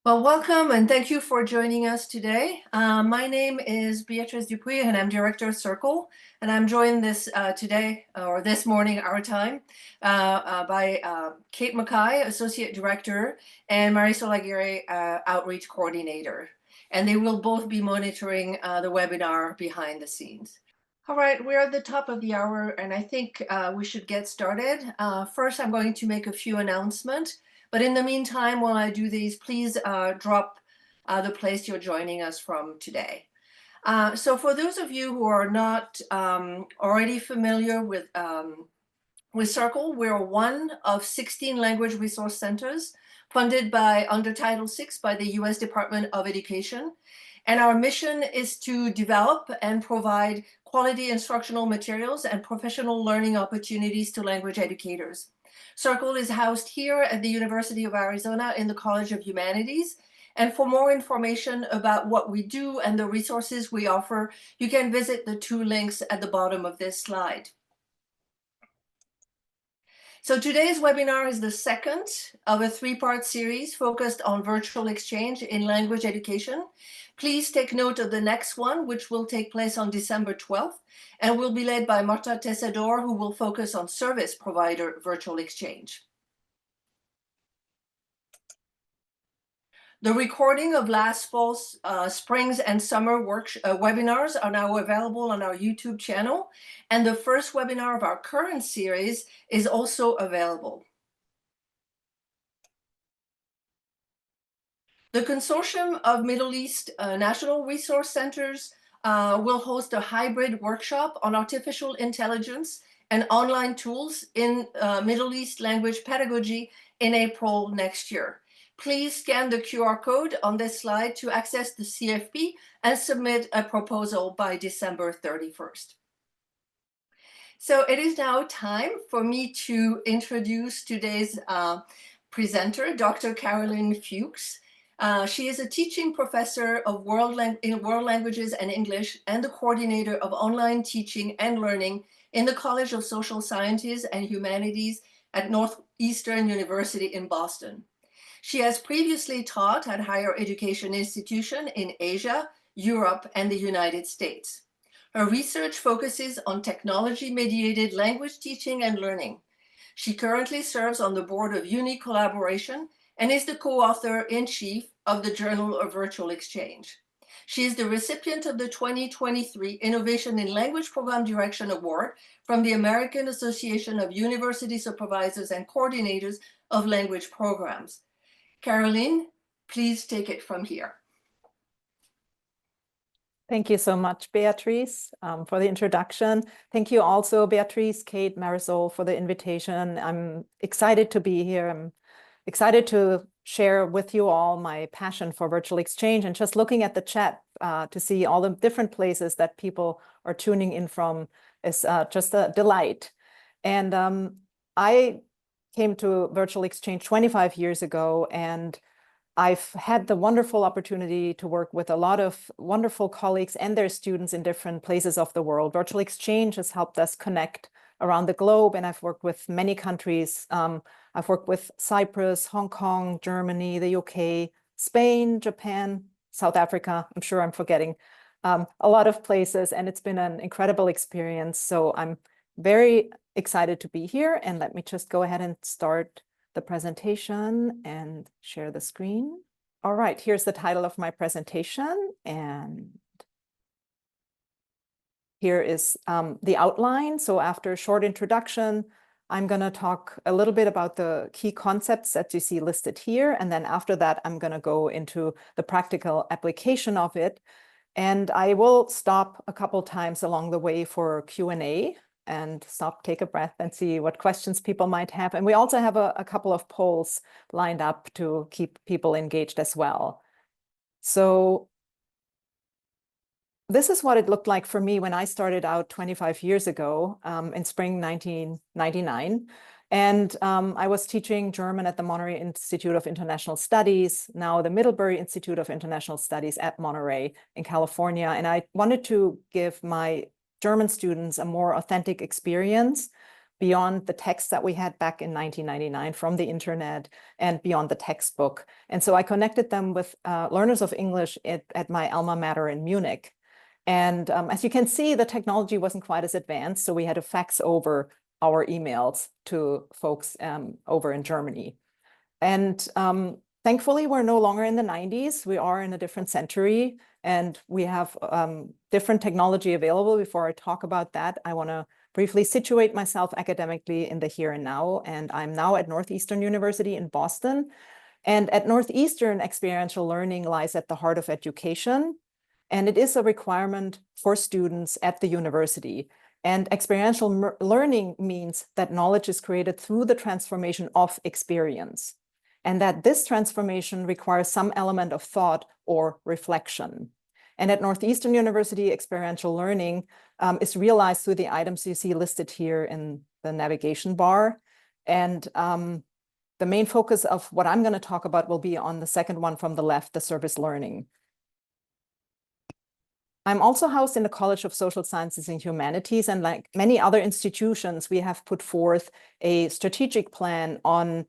Well, welcome and thank you for joining us today. My name is Beatrice Dupuy and I'm Director of Circle, and I'm joined this morning our time by Kate Mackay, Associate Director, and Marisol Aguirre, Outreach Coordinator. And they will both be monitoring the webinar behind the scenes. All right, we're at the top of the hour and I think we should get started. First, I'm going to make a few announcements. But in the meantime, while I do these, please drop the place you're joining us from today. So for those of you who are not already familiar with Circle, we're one of 16 language resource centers funded under Title VI by the US Department of Education. And our mission is to develop and provide quality instructional materials and professional learning opportunities to language educators. Circle is housed here at the University of Arizona in the College of Humanities. And for more information about what we do and the resources we offer, you can visit the two links at the bottom of this slide. So today's webinar is the second of a three-part series focused on virtual exchange in language education. Please take note of the next one, which will take place on December 12th, and will be led by Marta Tesador, who will focus on service provider virtual exchange. The recording of last fall's springs and summer webinars are now available on our YouTube channel, and the first webinar of our current series is also available. The Consortium of Middle East National Resource Centers will host a hybrid workshop on artificial intelligence and online tools in Middle East language pedagogy in April next year. Please scan the QR code on this slide to access the CFP and submit a proposal by December 31st. So it is now time for me to introduce today's presenter, Dr. Carolin Fuchs. She is a teaching professor of world languages and English and the coordinator of online teaching and learning in the College of Social Sciences and Humanities at Northeastern University in Boston. She has previously taught at higher education institutions in Asia, Europe, and the United States. Her research focuses on technology-mediated language teaching and learning. She currently serves on the board of Uni Collaboration and is the co-author-in-chief of the Journal of Virtual Exchange. She is the recipient of the 2023 Innovation in Language Program Direction Award from the American Association of University Supervisors and Coordinators of Language Programs. Carolin, please take it from here. Thank you so much, Beatrice, for the introduction. Thank you also, Beatrice, Kate, Marisol, for the invitation. I'm excited to be here. I'm excited to share with you all my passion for virtual exchange, and just looking at the chat to see all the different places that people are tuning in from is just a delight. And I came to virtual exchange 25 years ago, and I've had the wonderful opportunity to work with a lot of wonderful colleagues and their students in different places of the world. Virtual exchange has helped us connect around the globe, and I've worked with many countries. I've worked with Cyprus, Hong Kong, Germany, the UK, Spain, Japan, South Africa. I'm sure I'm forgetting a lot of places, and it's been an incredible experience. So I'm very excited to be here, and let me just go ahead and start the presentation and share the screen. All right, here's the title of my presentation, and here is the outline. So after a short introduction, I'm going to talk a little bit about the key concepts that you see listed here, and then after that, I'm going to go into the practical application of it. And I will stop a couple times along the way for Q&A, and stop, take a breath, and see what questions people might have. And we also have a couple of polls lined up to keep people engaged as well. So this is what it looked like for me when I started out 25 years ago in spring 1999. And I was teaching German at the Monterey Institute of International Studies, now the Middlebury Institute of International Studies at Monterey in California. And I wanted to give my German students a more authentic experience beyond the text that we had back in 1999 from the internet and beyond the textbook. And so I connected them with learners of English at my alma mater in Munich. And as you can see, the technology wasn't quite as advanced, so we had to fax over our emails to folks over in Germany. And thankfully, we're no longer in the 90s. We are in a different century, and we have different technology available. Before I talk about that, I want to briefly situate myself academically in the here and now. And I'm now at Northeastern University in Boston. And at Northeastern, experiential learning lies at the heart of education. And it is a requirement for students at the university. And experiential learning means that knowledge is created through the transformation of experience, and that this transformation requires some element of thought or reflection. And at Northeastern University, experiential learning is realized through the items you see listed here in the navigation bar. And the main focus of what I'm going to talk about will be on the second one from the left, the service learning. I'm also housed in the College of Social Sciences and Humanities, and like many other institutions, we have put forth a strategic plan on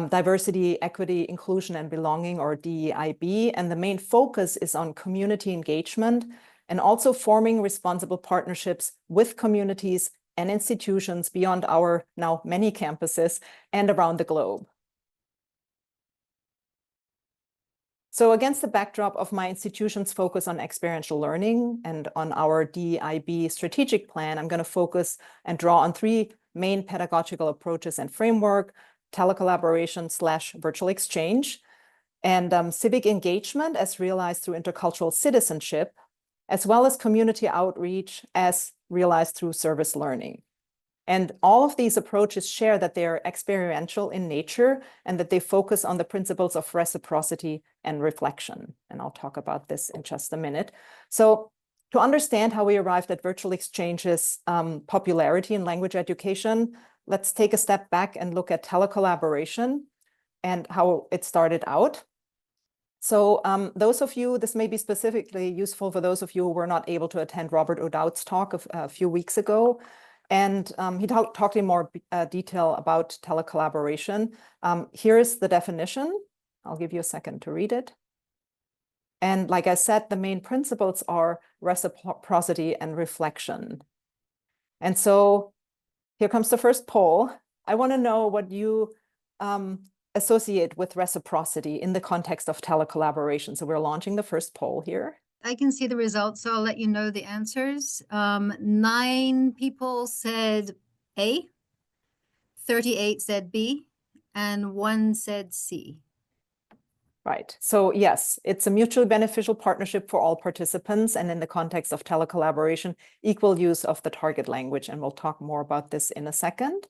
diversity, equity, inclusion, and belonging, or DEIB, and the main focus is on community engagement and also forming responsible partnerships with communities and institutions beyond our now many campuses and around the globe. So against the backdrop of my institution's focus on experiential learning and on our DEIB strategic plan, I'm going to focus and draw on three main pedagogical approaches and framework: telecollaboration/virtual exchange, and civic engagement as realized through intercultural citizenship, as well as community outreach as realized through service learning. And all of these approaches share that they are experiential in nature and that they focus on the principles of reciprocity and reflection. And I'll talk about this in just a minute. So to understand how we arrived at virtual exchange's popularity in language education, let's take a step back and look at telecollaboration and how it started out. So those of you, this may be specifically useful for those of you who were not able to attend Robert O'Dowd's talk a few weeks ago. And he talked in more detail about telecollaboration. Here's the definition. I'll give you a second to read it. And like I said, the main principles are reciprocity and reflection. And so here comes the first poll. I want to know what you associate with reciprocity in the context of telecollaboration. So we're launching the first poll here. I can see the results, so I'll let you know the answers. 9 people said A, 38 said B, and 1 said C. Right. So yes, it's a mutually beneficial partnership for all participants, and in the context of telecollaboration, equal use of the target language. And we'll talk more about this in a second.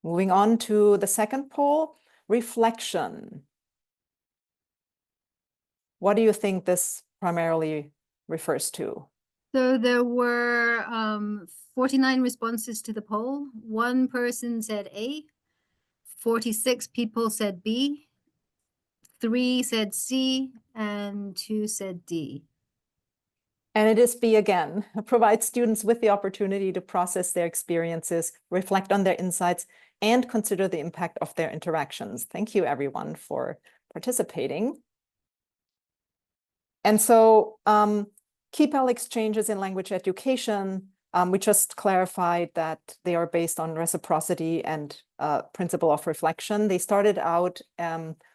Moving on to the second poll, reflection. What do you think this primarily refers to? So there were 49 responses to the poll. 1 person said A, 46 people said B, 3 said C, and 2 said D. And it is B again. Provide students with the opportunity to process their experiences, reflect on their insights, and consider the impact of their interactions. Thank you, everyone, for participating. And so key Pell exchanges in language education, we just clarified that they are based on reciprocity and principle of reflection. They started out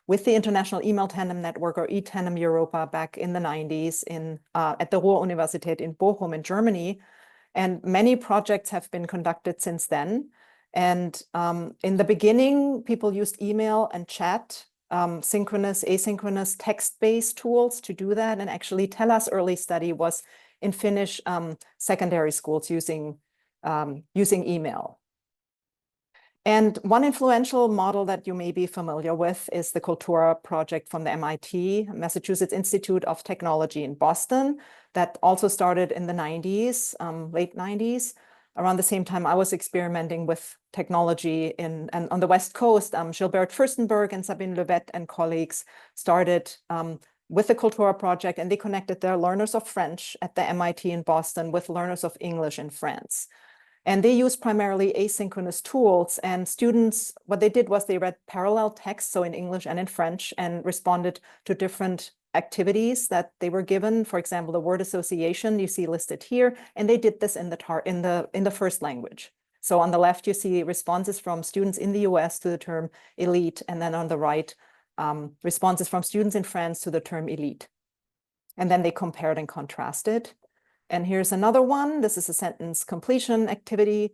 with the International Email Tandem Network, or eTandem Europa, back in the 90s at the Ruhr-Universität in Bochum in Germany. And many projects have been conducted since then. And in the beginning, people used email and chat, synchronous, asynchronous, text-based tools to do that. And actually, Tella's early study was in Finnish secondary schools using email. And one influential model that you may be familiar with is the Cultura project from the MIT, Massachusetts Institute of Technology in Boston, that also started in the 90s, late 90s. Around the same time I was experimenting with technology and on the West Coast, Gilbert Furstenberg and Sabine Levet and colleagues started with the Cultura project, and they connected their learners of French at the MIT in Boston with learners of English in France. And they use primarily asynchronous tools. And students, what they did was they read parallel text, so in English and in French, and responded to different activities that they were given. For example, the word association you see listed here, and they did this in the first language. So on the left, you see responses from students in the US to the term elite, and then on the right, responses from students in France to the term elite. And then they compared and contrasted. And here's another one. This is a sentence completion activity.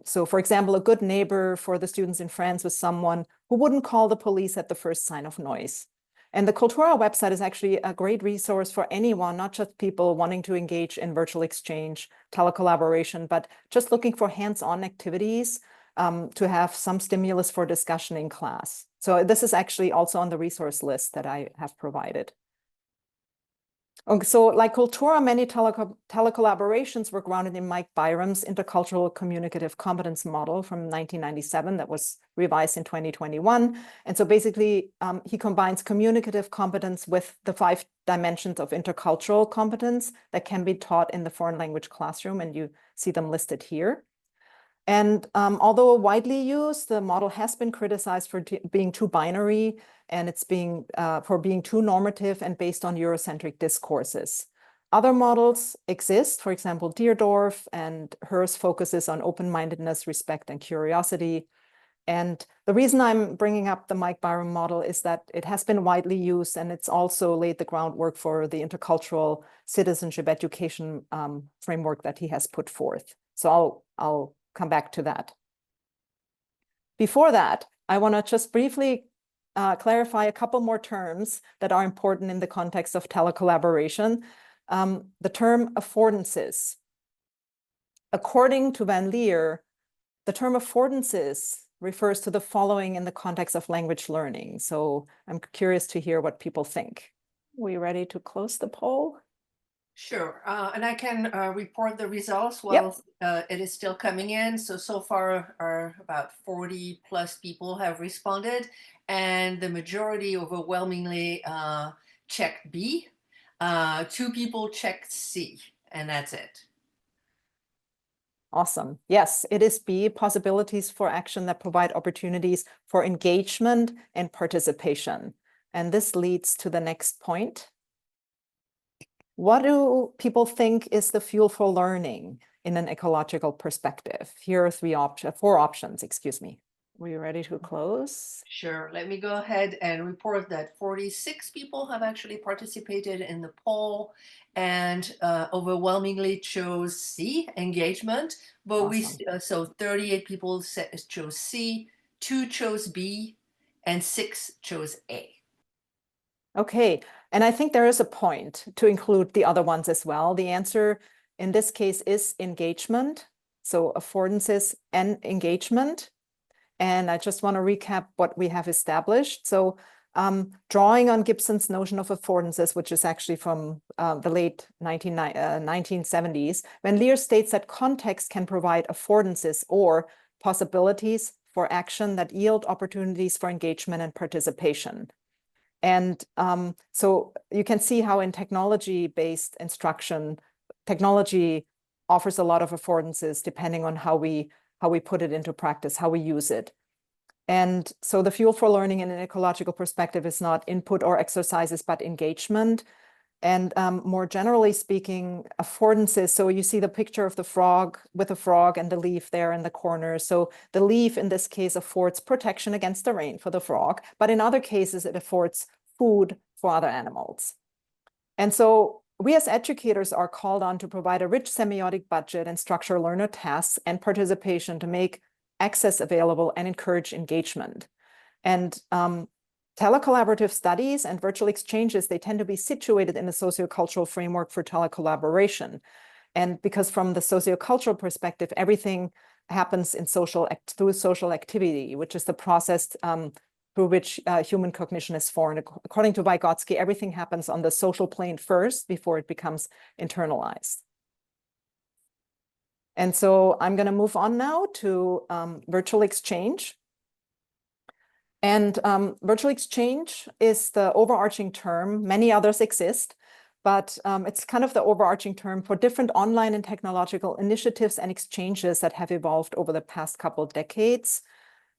So for example, a good neighbor for the students in France was someone who wouldn't call the police at the first sign of noise. And the Cultura website is actually a great resource for anyone, not just people wanting to engage in virtual exchange, telecollaboration, but just looking for hands-on activities to have some stimulus for discussion in class. So this is actually also on the resource list that I have provided. Okay, so like Cultura, many telecollaborations were grounded in Mike Byram's intercultural communicative competence model from 1997 that was revised in 2021. And so basically, he combines communicative competence with the 5 dimensions of intercultural competence that can be taught in the foreign language classroom, and you see them listed here. And although widely used, the model has been criticized for being too binary, and it's for being too normative and based on Eurocentric discourses. Other models exist, for example, Deardorff, and hers focuses on open-mindedness, respect, and curiosity. And the reason I'm bringing up the Mike Byram model is that it has been widely used, and it's also laid the groundwork for the intercultural citizenship education framework that he has put forth. So I'll come back to that. Before that, I want to just briefly clarify a couple more terms that are important in the context of telecollaboration. The term affordances. According to Van Leer, the term affordances refers to the following in the context of language learning. So I'm curious to hear what people think. Are we ready to close the poll? Sure, and I can report the results while it is still coming in. So far are about 40 plus people have responded, and the majority overwhelmingly checked B. 2 people checked C, and that's it. Awesome. Yes, it is B, possibilities for action that provide opportunities for engagement and participation. And this leads to the next point. What do people think is the fuel for learning in an ecological perspective? Here are 4 options, excuse me. Were you ready to close? Sure. Let me go ahead and report that 46 people have actually participated in the poll, and overwhelmingly chose C, engagement. But Awesome. so 38 people chose C, 2 chose B, and 6 chose A. Okay, and I think there is a point to include the other ones as well. The answer in this case is engagement. So affordances and engagement. And I just want to recap what we have established. So drawing on Gibson's notion of affordances, which is actually from the late 1970s, Van Leer states that context can provide affordances or possibilities for action that yield opportunities for engagement and participation. And so you can see how in technology-based instruction, technology offers a lot of affordances depending on how we put it into practice, how we use it. And so the fuel for learning in an ecological perspective is not input or exercises, but engagement. And more generally speaking, affordances. So you see the picture of the frog with the frog and the leaf there in the corner. So the leaf in this case affords protection against the rain for the frog, but in other cases it affords food for other animals. And so we as educators are called on to provide a rich semiotic budget and structure learner tasks and participation to make access available and encourage engagement. And telecollaborative studies and virtual exchanges, they tend to be situated in a sociocultural framework for telecollaboration. And because from the sociocultural perspective, everything happens in through social activity, which is the process through which human cognition is formed. According to Vygotsky, everything happens on the social plane first before it becomes internalized. And so I'm going to move on now to virtual exchange. And virtual exchange is the overarching term. Many others exist, but it's kind of the overarching term for different online and technological initiatives and exchanges that have evolved over the past couple of decades.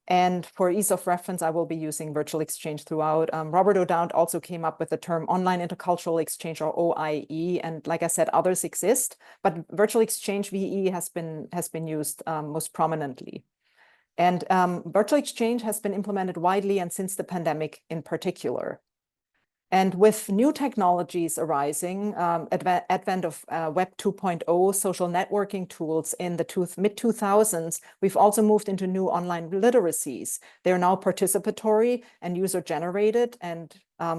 And for ease of reference, I will be using virtual exchange throughout. Robert O'Dowd also came up with the term online intercultural exchange, or OIE. And like I said, others exist, but virtual exchange, VE, has been used most prominently. And virtual exchange has been implemented widely and since the pandemic in particular. And with new technologies arising, advent of Web 2.0, social networking tools in the mid-2000s, we've also moved into new online literacies. They're now participatory and user-generated, and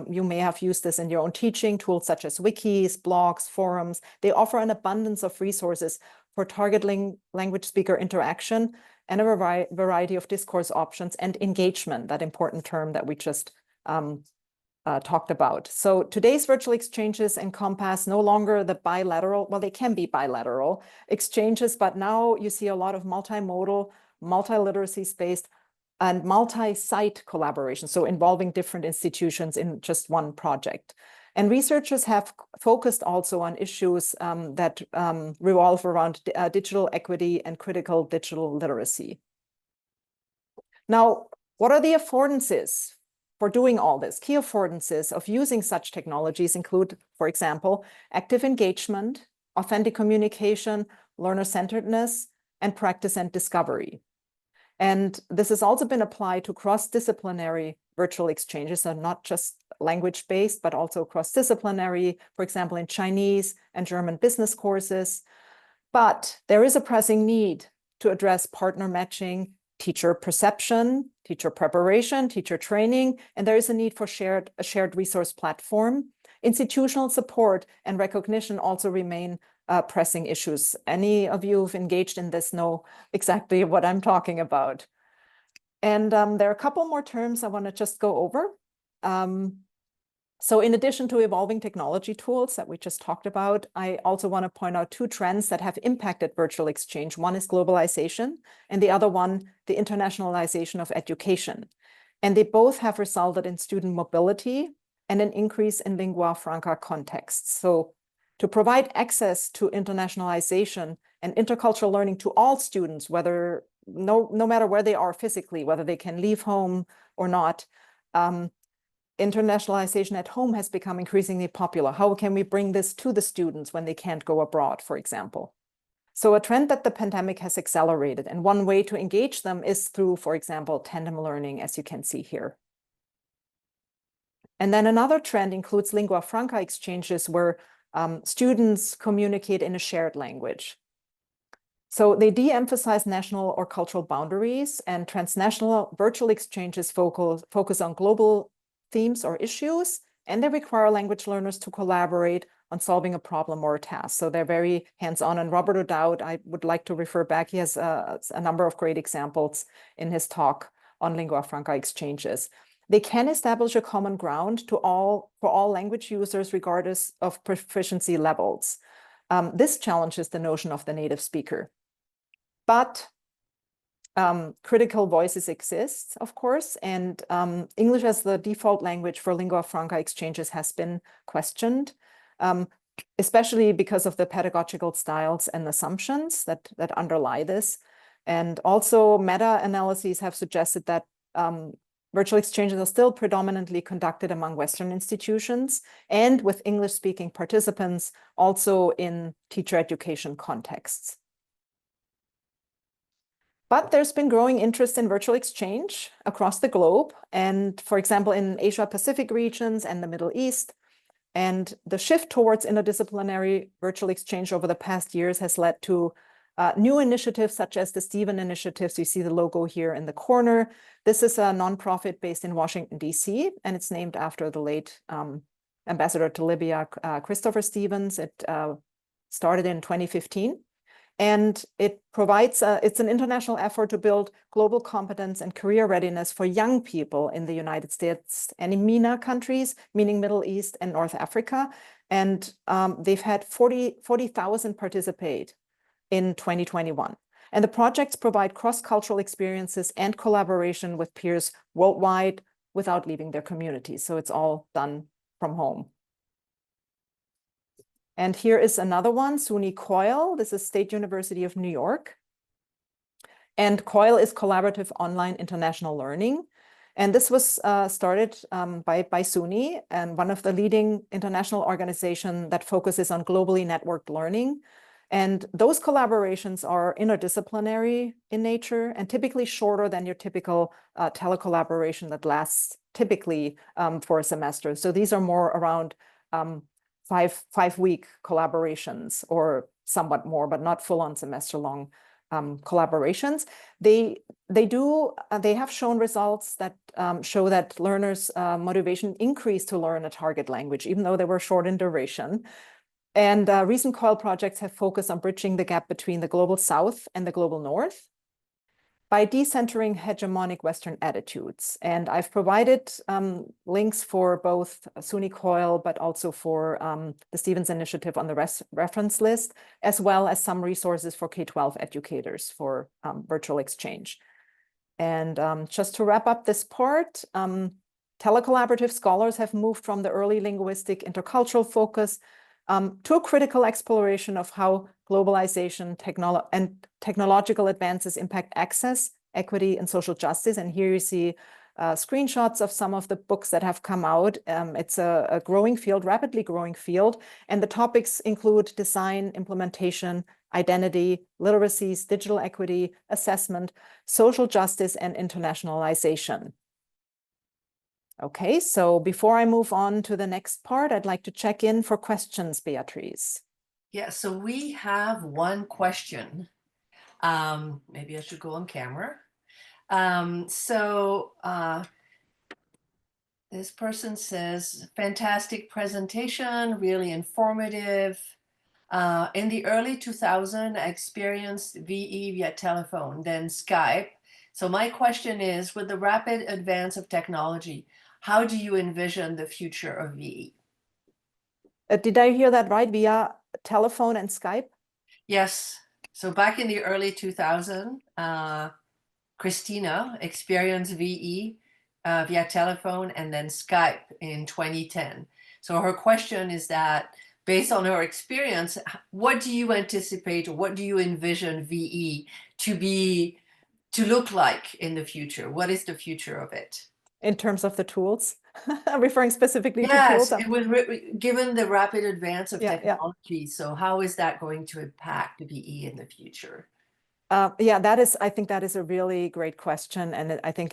you may have used this in your own teaching. Tools such as wikis, blogs, forums. They offer an abundance of resources for targeting language speaker interaction and a variety of discourse options and engagement, that important term that we just talked about. So today's virtual exchanges encompass no longer the bilateral, well, they can be bilateral exchanges, but now you see a lot of multimodal, multi-literacy-based, and multi-site collaboration, so involving different institutions in just one project. And researchers have focused also on issues that revolve around digital equity and critical digital literacy. Now, what are the affordances for doing all this? Key affordances of using such technologies include, for example, active engagement, authentic communication, learner-centeredness, and practice and discovery. And this has also been applied to cross-disciplinary virtual exchanges, so not just language-based, but also cross-disciplinary, for example, in Chinese and German business courses. But there is a pressing need to address partner matching, teacher perception, teacher preparation, teacher training, and there is a need for a shared resource platform. Institutional support and recognition also remain pressing issues. Any of you who've engaged in this know exactly what I'm talking about. And there are a couple more terms I want to just go over. So in addition to evolving technology tools that we just talked about, I also want to point out two trends that have impacted virtual exchange. One is globalization, and the other one, the internationalization of education. And they both have resulted in student mobility and an increase in lingua franca contexts. So to provide access to internationalization and intercultural learning to all students, whether no matter where they are physically, whether they can leave home or not, internationalization at home has become increasingly popular. How can we bring this to the students when they can't go abroad, for example? So a trend that the pandemic has accelerated, and one way to engage them is through, for example, tandem learning, as you can see here. And then another trend includes lingua franca exchanges where students communicate in a shared language. So they de-emphasize national or cultural boundaries, and transnational virtual exchanges focus on global themes or issues, and they require language learners to collaborate on solving a problem or a task. So they're very hands-on. And Robert O'Dowd, I would like to refer back. He has a number of great examples in his talk on lingua franca exchanges. They can establish a common ground for all language users, regardless of proficiency levels. This challenges the notion of the native speaker. But critical voices exist, of course, and English as the default language for lingua franca exchanges has been questioned, especially because of the pedagogical styles and assumptions that underlie this. And also meta-analyses have suggested that virtual exchanges are still predominantly conducted among Western institutions and with English-speaking participants, also in teacher education contexts. But there's been growing interest in virtual exchange across the globe, and for example, in Asia-Pacific regions and the Middle East. And the shift towards interdisciplinary virtual exchange over the past years has led to new initiatives such as the Stephen initiatives. You see the logo here in the corner. This is a nonprofit based in Washington, D.C., and it's named after the late ambassador to Libya, Christopher Stevens. It started in 2015. And it provides, it's an international effort to build global competence and career readiness for young people in the United States and in MENA countries, meaning Middle East and North Africa. And they've had 40,000 participate in 2021. And the projects provide cross-cultural experiences and collaboration with peers worldwide without leaving their communities. So it's all done from home. And here is another one, SUNY COIL. This is State University of New York. And COIL is Collaborative Online International Learning. And this was started by SUNY, and one of the leading international organizations that focuses on globally networked learning. And those collaborations are interdisciplinary in nature and typically shorter than your typical telecollaboration that lasts typically for a semester. So these are more around 5-week collaborations or somewhat more, but not full-on semester-long collaborations. They have shown results that show that learners' motivation increased to learn a target language, even though they were short in duration. And recent COIL projects have focused on bridging the gap between the global South and the global North by decentering hegemonic Western attitudes. And I've provided links for both SUNY COIL, but also for the Stevens Initiative on the reference list, as well as some resources for K-12 educators for virtual exchange. And just to wrap up this part, telecollaborative scholars have moved from the early linguistic intercultural focus to a critical exploration of how globalization and technological advances impact access, equity, and social justice. And here you see screenshots of some of the books that have come out. It's a growing field, rapidly growing field. And the topics include design, implementation, identity, literacies, digital equity, assessment, social justice, and internationalization. Okay, so before I move on to the next part, I'd like to check in for questions, Beatrice. Yeah, so we have one question. Maybe I should go on camera. This person says, fantastic presentation, really informative. In the early 2000s, I experienced VE via telephone, then Skype. So my question is, with the rapid advance of technology, how do you envision the future of VE? Did I hear that right? Via telephone and Skype? Yes. So back in the early 2000s, Christina experienced VE via telephone and then Skype in 2010. So her question is that, based on her experience, what do you anticipate, or what do you envision VE to look like in the future? What is the future of it? In terms of the tools? I'm referring specifically to tools. Given the rapid advance of technology, so how is that going to impact VE in the future? I think that is a really great question, and I think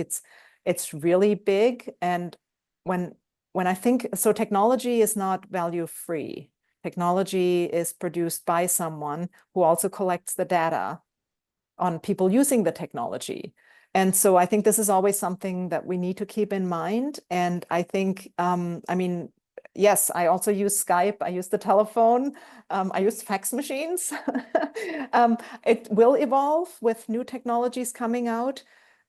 it's really big. And when I think, so technology is not value free. Technology is produced by someone who also collects the data on people using the technology. And so I think this is always something that we need to keep in mind. And I think, I mean, yes, I also use Skype. I use the telephone. I use fax machines. It will evolve with new technologies coming out.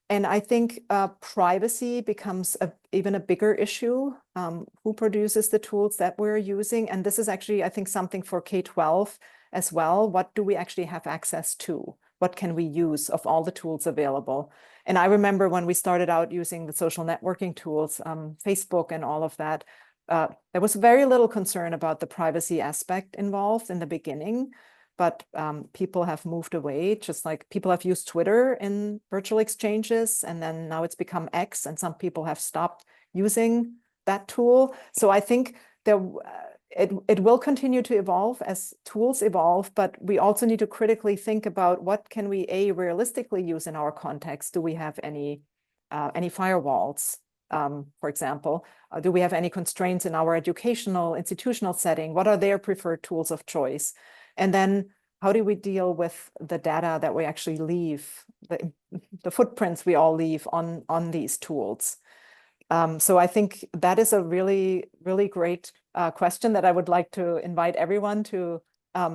And I think privacy becomes even a bigger issue. Who produces the tools that we're using? And this is actually, I think, something for K-12 as well. What do we actually have access to? What can we use of all the tools available? And I remember when we started out using the social networking tools, Facebook and all of that, there was very little concern about the privacy aspect involved in the beginning. But people have moved away, just like people have used Twitter in virtual exchanges, and then now it's become X, and some people have stopped using that tool. So I think it will continue to evolve as tools evolve, but we also need to critically think about what can we realistically use in our context. Do we have any firewalls, for example? Do we have any constraints in our educational, institutional setting? What are their preferred tools of choice? And then how do we deal with the data that we actually leave, the footprints we all leave on these tools? So I think that is a really, really great question that I would like to invite everyone to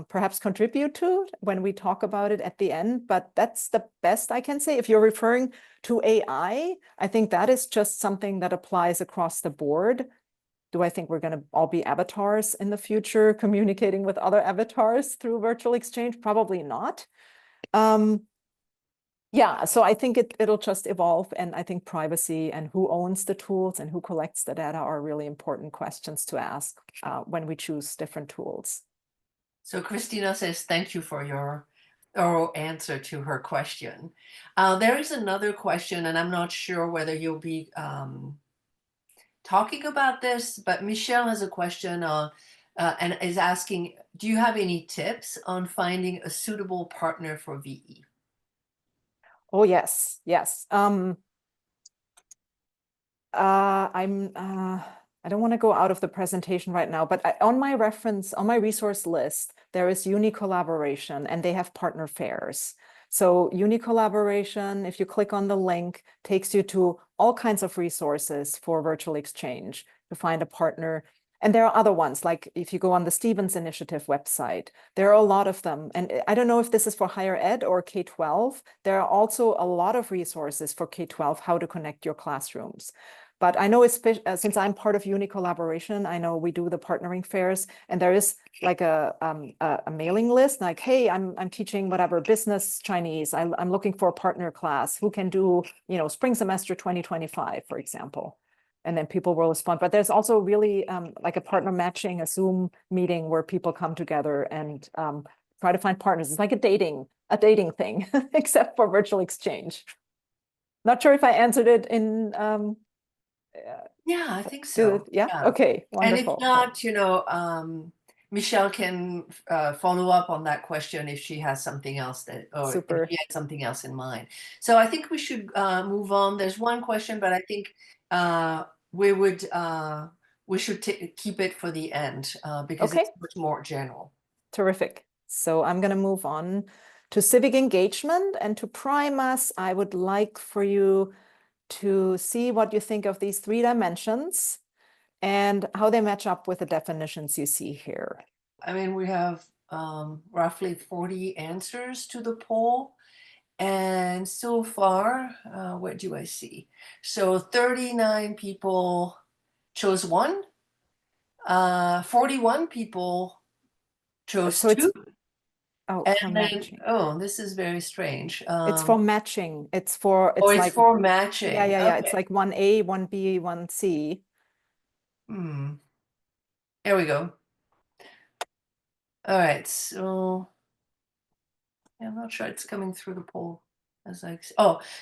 perhaps contribute to when we talk about it at the end. But that's the best I can say. If you're referring to AI, I think that is just something that applies across the board. Do I think we're going to all be avatars in the future, communicating with other avatars through virtual exchange? Probably not. Yeah, so I think it'll just evolve. And I think privacy and who owns the tools and who collects the data are really important questions to ask when we choose different tools. So Christina says, thank you for your thorough answer to her question. There is another question, and I'm not sure whether you'll be talking about this, but Michelle has a question and is asking, do you have any tips on finding a suitable partner for VE? Oh, yes, yes. I don't want to go out of the presentation right now, but on my resource list, there is Uni Collaboration, and they have partner fairs. So Uni Collaboration, if you click on the link, takes you to all kinds of resources for virtual exchange to find a partner. And there are other ones, like if you go on the Stevens Initiative website, there are a lot of them. And I don't know if this is for higher ed or K-12. There are also a lot of resources for K-12, how to connect your classrooms. But I know, since I'm part of Uni Collaboration, I know we do the partnering fairs, and there is like a mailing list, like, hey, I'm teaching whatever business Chinese. I'm looking for a partner class who can do, spring semester 2025, for example. And then people will respond. But there's also really like a partner matching, a Zoom meeting where people come together and try to find partners. It's like a dating thing, except for virtual exchange. Not sure if I answered it in. Yeah, I think so. Yeah. Okay. And Wonderful. if not, Michelle can follow up on that question if she has something else or Super. if she had something else in mind. So I think we should move on. There's one question, but I think we should keep it for the end because Okay. it's much more general. Terrific. So I'm going to move on to civic engagement, and to prime us, I would like for you to see what you think of these 3 dimensions and how they match up with the definitions you see here. I mean, we have roughly 40 answers to the poll. And so far, what do I see? So 39 people chose 1. 41 people chose So 2. Oh, and for then, matching. oh, this is very strange. It's for matching. It's like, for matching. Yeah. Okay. It's like 1A, 1B, 1C. There we go. All right. So I'm not sure it's coming through the poll as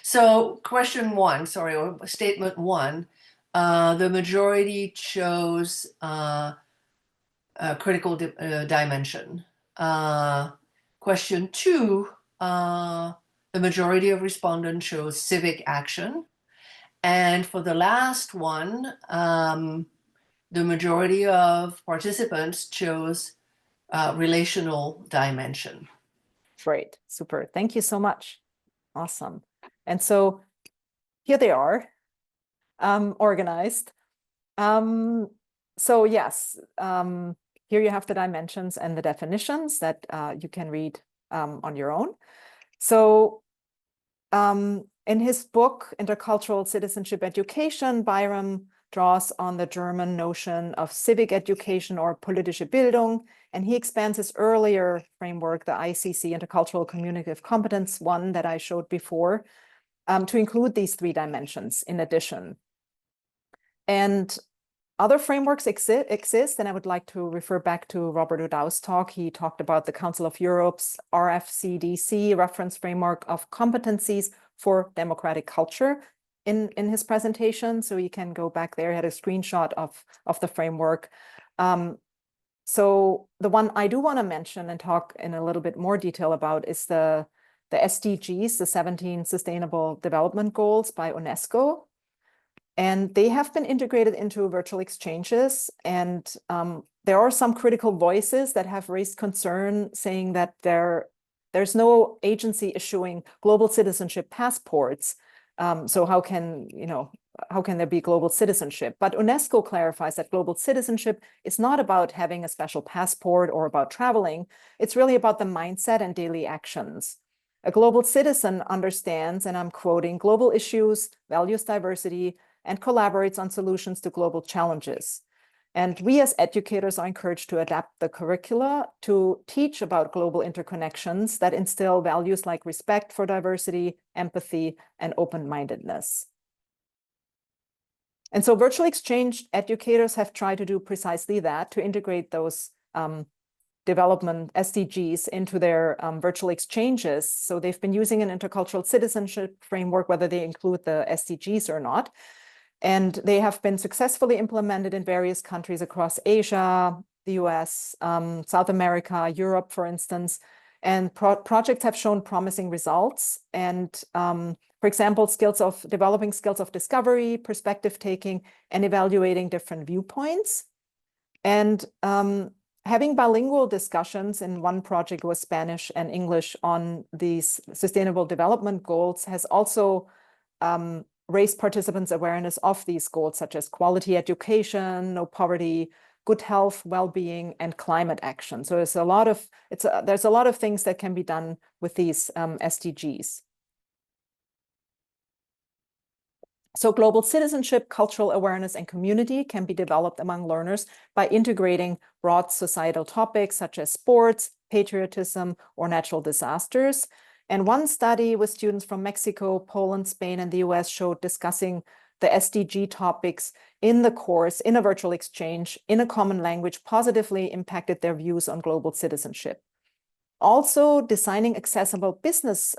so question 1, sorry, or statement 1. The majority chose critical dimension. Question 2, the majority of respondents chose civic action. And for the last one, the majority of participants chose relational dimension. Great, super. Thank you so much. Awesome. And so here they are, organized. So yes, here you have the dimensions and the definitions that you can read on your own. So in his book, Intercultural Citizenship Education, Byram draws on the German notion of civic education or politische Bildung, and he expands his earlier framework, the ICC, Intercultural Communicative Competence one that I showed before, to include these 3 dimensions in addition. And other frameworks exist, and I would like to refer back to Robert O'Dow's talk. He talked about the Council of Europe's RFCDC, Reference Framework of Competencies for Democratic Culture, in his presentation. So you can go back there. He had a screenshot of the framework. So the one I do want to mention and talk in a little bit more detail about is the SDGs, the 17 Sustainable Development Goals by UNESCO. And they have been integrated into virtual exchanges. And there are some critical voices that have raised concern, saying that there's no agency issuing global citizenship passports. So how can there be global citizenship? But UNESCO clarifies that global citizenship is not about having a special passport or about traveling. It's really about the mindset and daily actions. A global citizen understands, and I'm quoting, global issues, values diversity, and collaborates on solutions to global challenges. And we as educators are encouraged to adapt the curricula to teach about global interconnections that instill values like respect for diversity, empathy, and open-mindedness. And so virtual exchange educators have tried to do precisely that, to integrate those development SDGs into their virtual exchanges. So they've been using an intercultural citizenship framework, whether they include the SDGs or not. And they have been successfully implemented in various countries across Asia, the US, South America, Europe, for instance. And projects have shown promising results. And for example, developing skills of discovery, perspective taking, and evaluating different viewpoints. And having bilingual discussions in one project was Spanish and English on these sustainable development goals has also raised participants' awareness of these goals, such as quality education, no poverty, good health, well-being, and climate action. So there's a lot of things that can be done with these SDGs. So global citizenship, cultural awareness, and community can be developed among learners by integrating broad societal topics such as sports, patriotism, or natural disasters. And one study with students from Mexico, Poland, Spain, and the US showed discussing the SDG topics in the course, in a virtual exchange, in a common language, positively impacted their views on global citizenship. Also, designing accessible business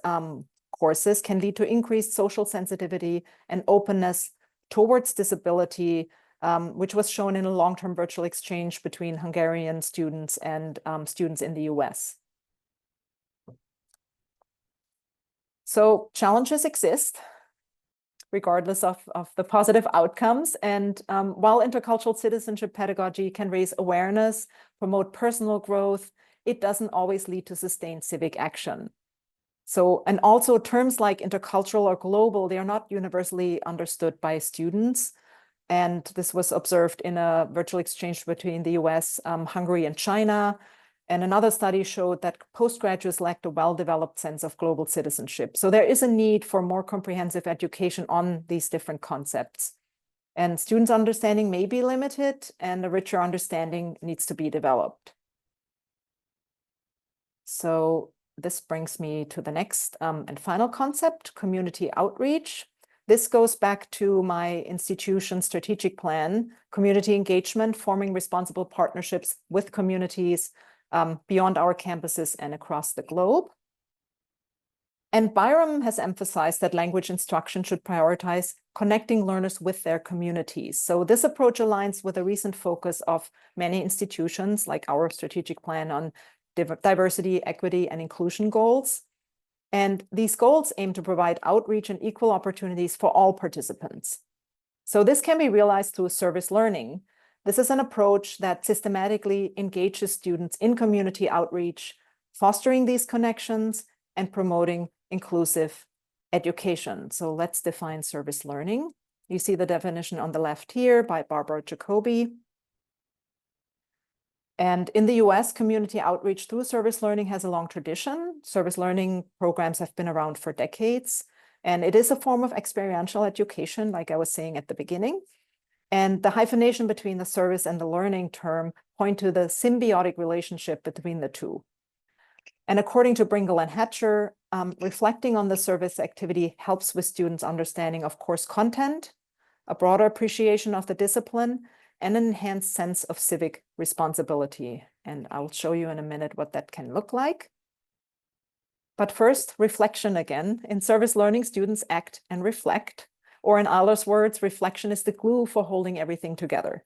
courses can lead to increased social sensitivity and openness towards disability, which was shown in a long-term virtual exchange between Hungarian students and students in the US. So challenges exist, regardless of the positive outcomes. And while intercultural citizenship pedagogy can raise awareness, promote personal growth, it doesn't always lead to sustained civic action. So, and also terms like intercultural or global, they are not universally understood by students. And this was observed in a virtual exchange between the US, Hungary, and China. And another study showed that postgraduates lacked a well-developed sense of global citizenship. So there is a need for more comprehensive education on these different concepts. And students' understanding may be limited, and a richer understanding needs to be developed. So this brings me to the next and final concept, community outreach. This goes back to my institution's strategic plan, community engagement, forming responsible partnerships with communities beyond our campuses and across the globe. And Byram has emphasized that language instruction should prioritize connecting learners with their communities. So this approach aligns with a recent focus of many institutions, like our strategic plan on diversity, equity, and inclusion goals. And these goals aim to provide outreach and equal opportunities for all participants. So this can be realized through service learning. This is an approach that systematically engages students in community outreach, fostering these connections and promoting inclusive education. So let's define service learning. You see the definition on the left here by Barbara Jacoby. And in the US, community outreach through service learning has a long tradition. Service learning programs have been around for decades, and it is a form of experiential education, like I was saying at the beginning. And the hyphenation between the service and the learning term point to the symbiotic relationship between the two. And according to Bringle and Hatcher, reflecting on the service activity helps with students' understanding of course content, a broader appreciation of the discipline, and an enhanced sense of civic responsibility. And I'll show you in a minute what that can look like. But first, reflection again. In service learning, students act and reflect, or in Ahler's words, reflection is the glue for holding everything together.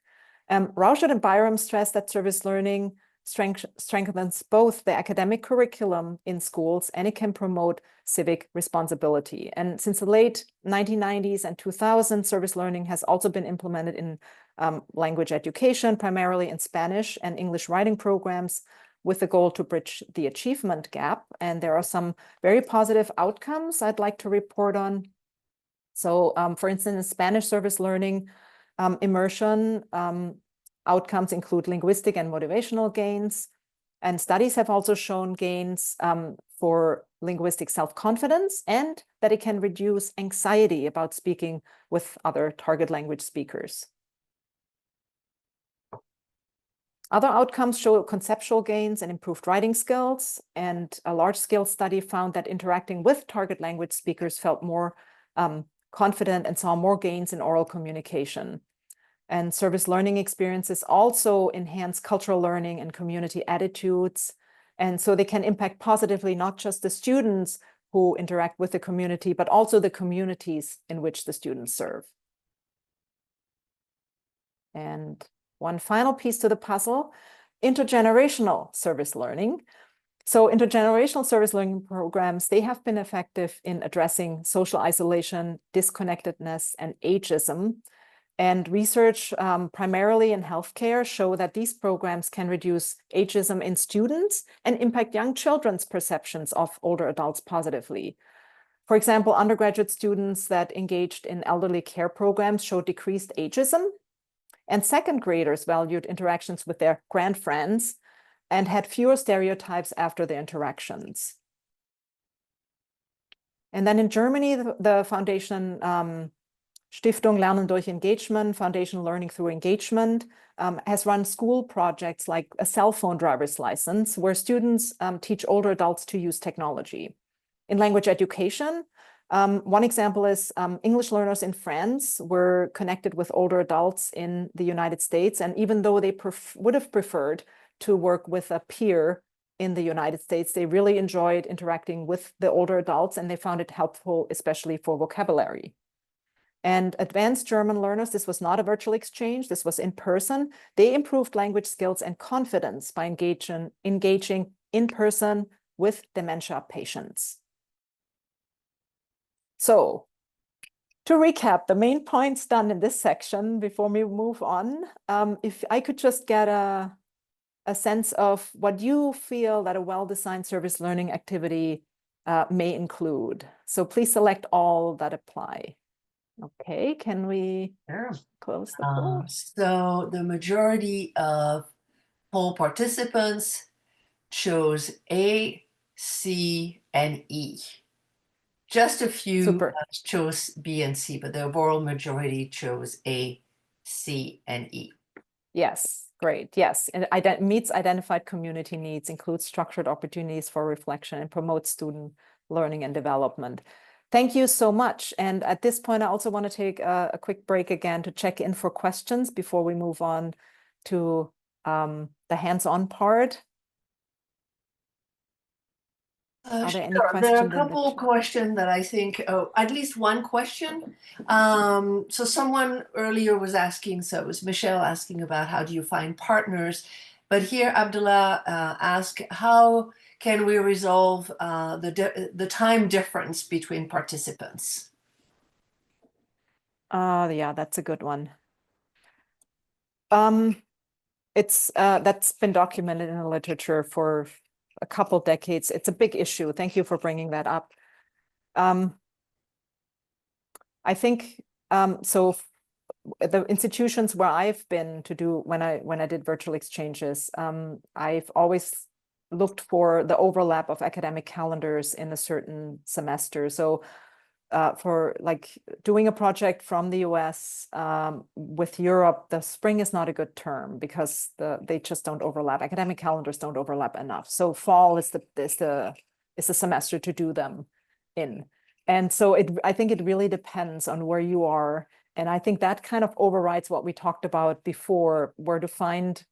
Rauschert and Byram stress that service learning strengthens both the academic curriculum in schools and it can promote civic responsibility. And since the late 1990s and 2000s, service learning has also been implemented in language education, primarily in Spanish and English writing programs, with the goal to bridge the achievement gap. And there are some very positive outcomes I'd like to report on. So for instance, in Spanish service learning, immersion outcomes include linguistic and motivational gains. And studies have also shown gains for linguistic self-confidence and that it can reduce anxiety about speaking with other target language speakers. Other outcomes show conceptual gains and improved writing skills. And a large-scale study found that interacting with target language speakers felt more confident and saw more gains in oral communication. And service learning experiences also enhance cultural learning and community attitudes. And so they can impact positively not just the students who interact with the community, but also the communities in which the students serve. And one final piece to the puzzle, intergenerational service learning. So intergenerational service learning programs, they have been effective in addressing social isolation, disconnectedness, and ageism. And research primarily in healthcare show that these programs can reduce ageism in students and impact young children's perceptions of older adults positively. For example, undergraduate students that engaged in elderly care programs showed decreased ageism, and second graders valued interactions with their grandfriends and had fewer stereotypes after the interactions. And then in Germany, the foundation Stiftung Lernen durch Engagement, Foundation Learning Through Engagement, has run school projects like a cell phone driver's license, where students teach older adults to use technology. In language education, one example is English learners in France were connected with older adults in the United States. And even though they would have preferred to work with a peer in the United States, they really enjoyed interacting with the older adults, and they found it helpful, especially for vocabulary. And advanced German learners, this was not a virtual exchange, this was in person. They improved language skills and confidence by engaging in person with dementia patients. So to recap the main points done in this section before we move on, if I could just get a sense of what you feel that a well-designed service learning activity may include. So please select all that apply. Okay, can we close the poll? So the majority of poll participants chose A, C, and E. Just a few chose B and C, but the overall majority chose A, C, and E. Yes, great. Yes, and meets identified community needs, includes structured opportunities for reflection, and promotes student learning and development. Thank you so much. And at this point, I also want to take a quick break again to check in for questions before we move on to the hands-on part. Are there any questions? There are a couple of questions that I think, at least one question. So someone earlier was asking, so it was Michelle asking about how do you find partners? But here Abdullah asked, how can we resolve the time difference between participants? Yeah, that's a good one. That's been documented in the literature for a couple decades. It's a big issue. Thank you for bringing that up. I think so. The institutions where I've been to do when I did virtual exchanges, I've always looked for the overlap of academic calendars in a certain semester. So for like doing a project from the US with Europe, the spring is not a good term because they just don't overlap. Academic calendars don't overlap enough. So fall is the semester to do them in. And so I think it really depends on where you are. And I think that kind of overrides what we talked about before, where to find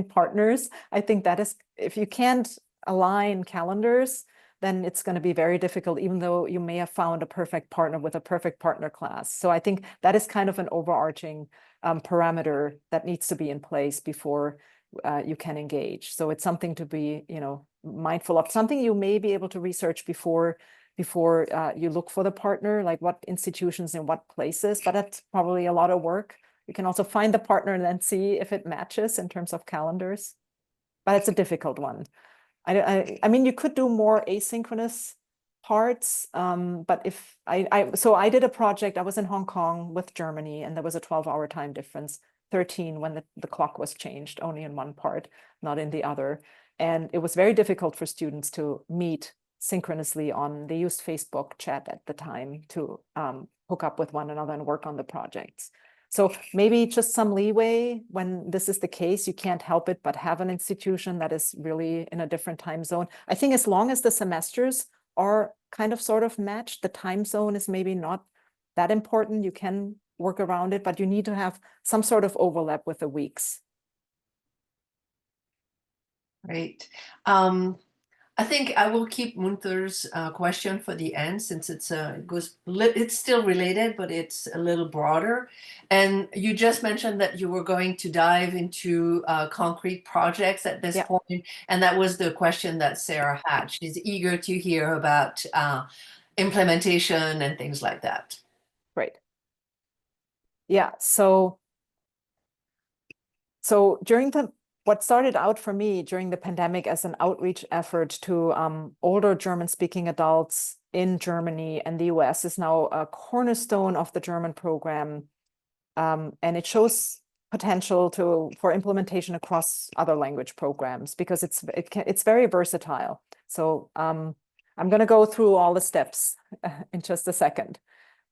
partners. I think that is, if you can't align calendars, then it's going to be very difficult, even though you may have found a perfect partner with a perfect partner class. So I think that is kind of an overarching parameter that needs to be in place before you can engage. So it's something to be, mindful of, something you may be able to research before you look for the partner, like what institutions in what places, but that's probably a lot of work. You can also find the partner and then see if it matches in terms of calendars, but it's a difficult one. I mean, you could do more asynchronous parts, but if so I did a project, I was in Hong Kong with Germany, and there was a 12-hour time difference, 13 when the clock was changed, only in one part, not in the other. And it was very difficult for students to meet synchronously they used Facebook chat at the time to hook up with one another and work on the projects. So maybe just some leeway when this is the case. You can't help it but have an institution that is really in a different time zone. I think as long as the semesters are kind of sort of matched, the time zone is maybe not that important. You can work around it, but you need to have some sort of overlap with the weeks. Great. I think I will keep Munther's question for the end, since it's it's still related, but it's a little broader. And you just mentioned that you were going to dive into concrete projects at this point, and that was the question that Sarah had. She's eager to hear about implementation and things like that. Great. Yeah. So during what started out for me during the pandemic as an outreach effort to older German-speaking adults in Germany and the US is now a cornerstone of the German program. And it shows potential for implementation across other language programs because it's very versatile. So I'm going to go through all the steps in just a second.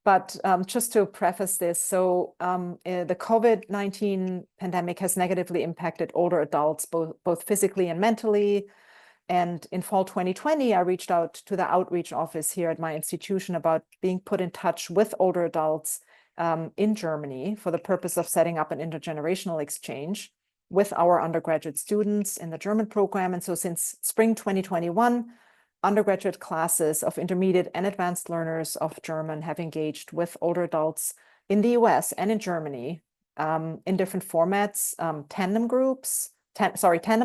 But just to preface this, so the COVID-19 pandemic has negatively impacted older adults, both physically and mentally. And in fall 2020, I reached out to the outreach office here at my institution about being put in touch with older adults in Germany for the purpose of setting up an intergenerational exchange with our undergraduate students in the German program. And so since spring 2021, undergraduate classes of intermediate and advanced learners of German have engaged with older adults in the US and in Germany in different formats, tandem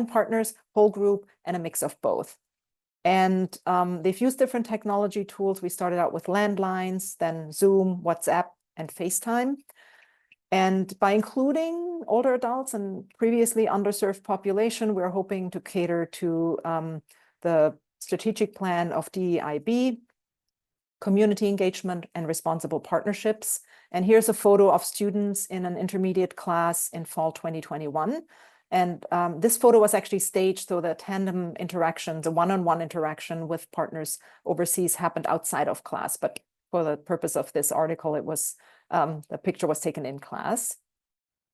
partners, whole group, and a mix of both. And they've used different technology tools. We started out with landlines, then Zoom, WhatsApp, and FaceTime. And by including older adults and previously underserved population, we're hoping to cater to the strategic plan of DEIB, community engagement, and responsible partnerships. And here's a photo of students in an intermediate class in fall 2021. And this photo was actually staged so the tandem interaction, the one-on-one interaction with partners overseas happened outside of class. But for the purpose of this article, it was the picture was taken in class.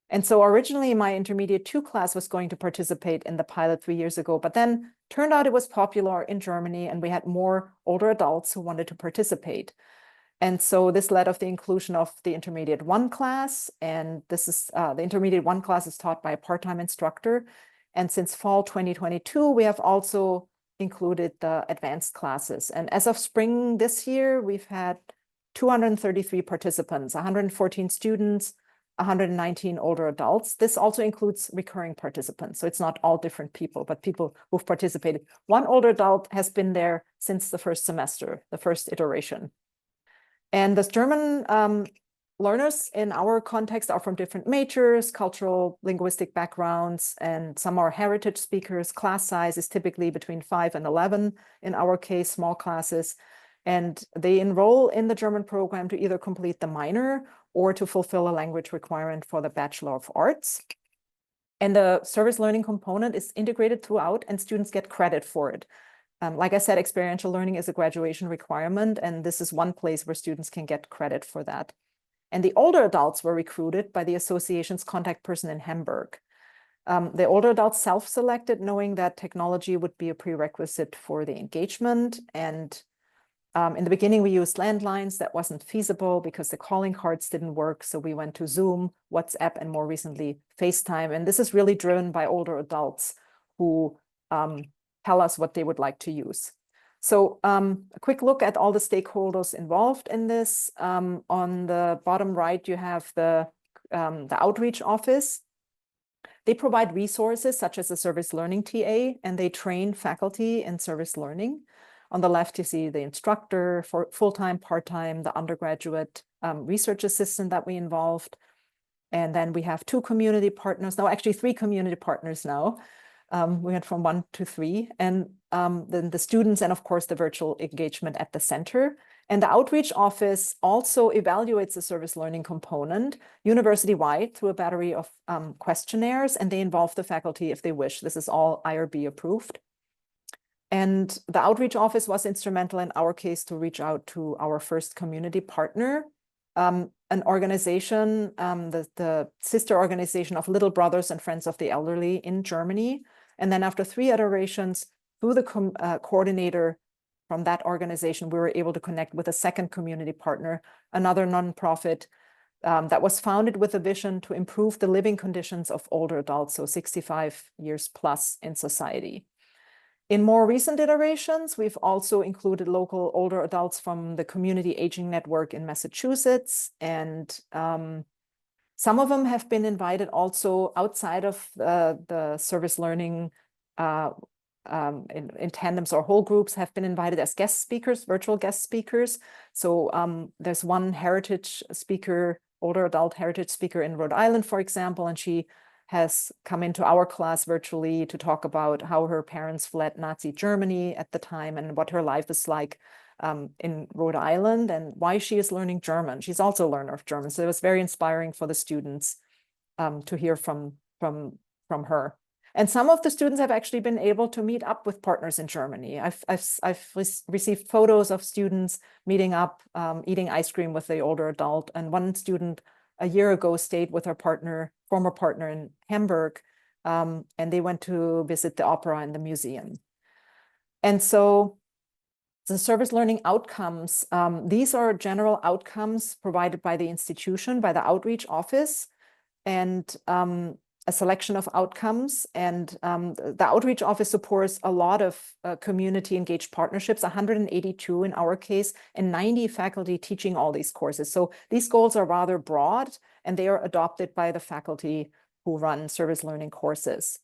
And so originally my intermediate 2 class was going to participate in the pilot 3 years ago, but then turned out it was popular in Germany and we had more older adults who wanted to participate. And so this led of the inclusion of the intermediate 1 class. And this is the intermediate 1 class is taught by a part-time instructor. And since fall 2022, we have also included the advanced classes. And as of spring this year, we've had 233 participants, 114 students, 119 older adults. This also includes recurring participants. So it's not all different people, but people who've participated. 1 older adult has been there since the first semester, the first iteration. And the German learners in our context are from different majors, cultural, linguistic backgrounds, and some are heritage speakers. Class size is typically between 5 and 11, in our case, small classes. And they enroll in the German program to either complete the minor or to fulfill a language requirement for the Bachelor of Arts. And the service learning component is integrated throughout and students get credit for it. Like I said, experiential learning is a graduation requirement, and this is one place where students can get credit for that. And the older adults were recruited by the association's contact person in Hamburg. The older adults self-selected, knowing that technology would be a prerequisite for the engagement. And in the beginning, we used landlines. That wasn't feasible because the calling cards didn't work. So we went to Zoom, WhatsApp, and more recently, FaceTime. And this is really driven by older adults who tell us what they would like to use. So a quick look at all the stakeholders involved in this. On the bottom right, you have the outreach office. They provide resources such as a service learning TA, and they train faculty in service learning. On the left, you see the instructor for full-time, part-time, the undergraduate research assistant that we involved. And then we have 2 community partners, no, actually 3 community partners now. We went from 1 to 3. And then the students and, of course, the virtual engagement at the center. And the outreach office also evaluates the service learning component university-wide through a battery of questionnaires, and they involve the faculty if they wish. This is all IRB approved. And the outreach office was instrumental in our case to reach out to our first community partner, an organization, the sister organization of Little Brothers and Friends of the Elderly in Germany. And then after 3 iterations through the coordinator from that organization, we were able to connect with a second community partner, another nonprofit that was founded with a vision to improve the living conditions of older adults, so 65 years plus in society. In more recent iterations, we've also included local older adults from the Community Aging Network in Massachusetts, and some of them have been invited also outside of the service learning in tandems or whole groups, have been invited as guest speakers, virtual guest speakers. So there's one heritage speaker, older adult heritage speaker in Rhode Island, for example, and she has come into our class virtually to talk about how her parents fled Nazi Germany at the time and what her life is like in Rhode Island and why she is learning German. She's also a learner of German. So it was very inspiring for the students to hear from her. And some of the students have actually been able to meet up with partners in Germany. I've received photos of students meeting up, eating ice cream with the older adult. And one student a year ago stayed with her former partner in Hamburg, and they went to visit the opera and the museum. And so the service learning outcomes, these are general outcomes provided by the institution, by the outreach office, and a selection of outcomes. And the outreach office supports a lot of community engaged partnerships, 182 in our case, and 90 faculty teaching all these courses. So these goals are rather broad, and they are adopted by the faculty who run service learning courses.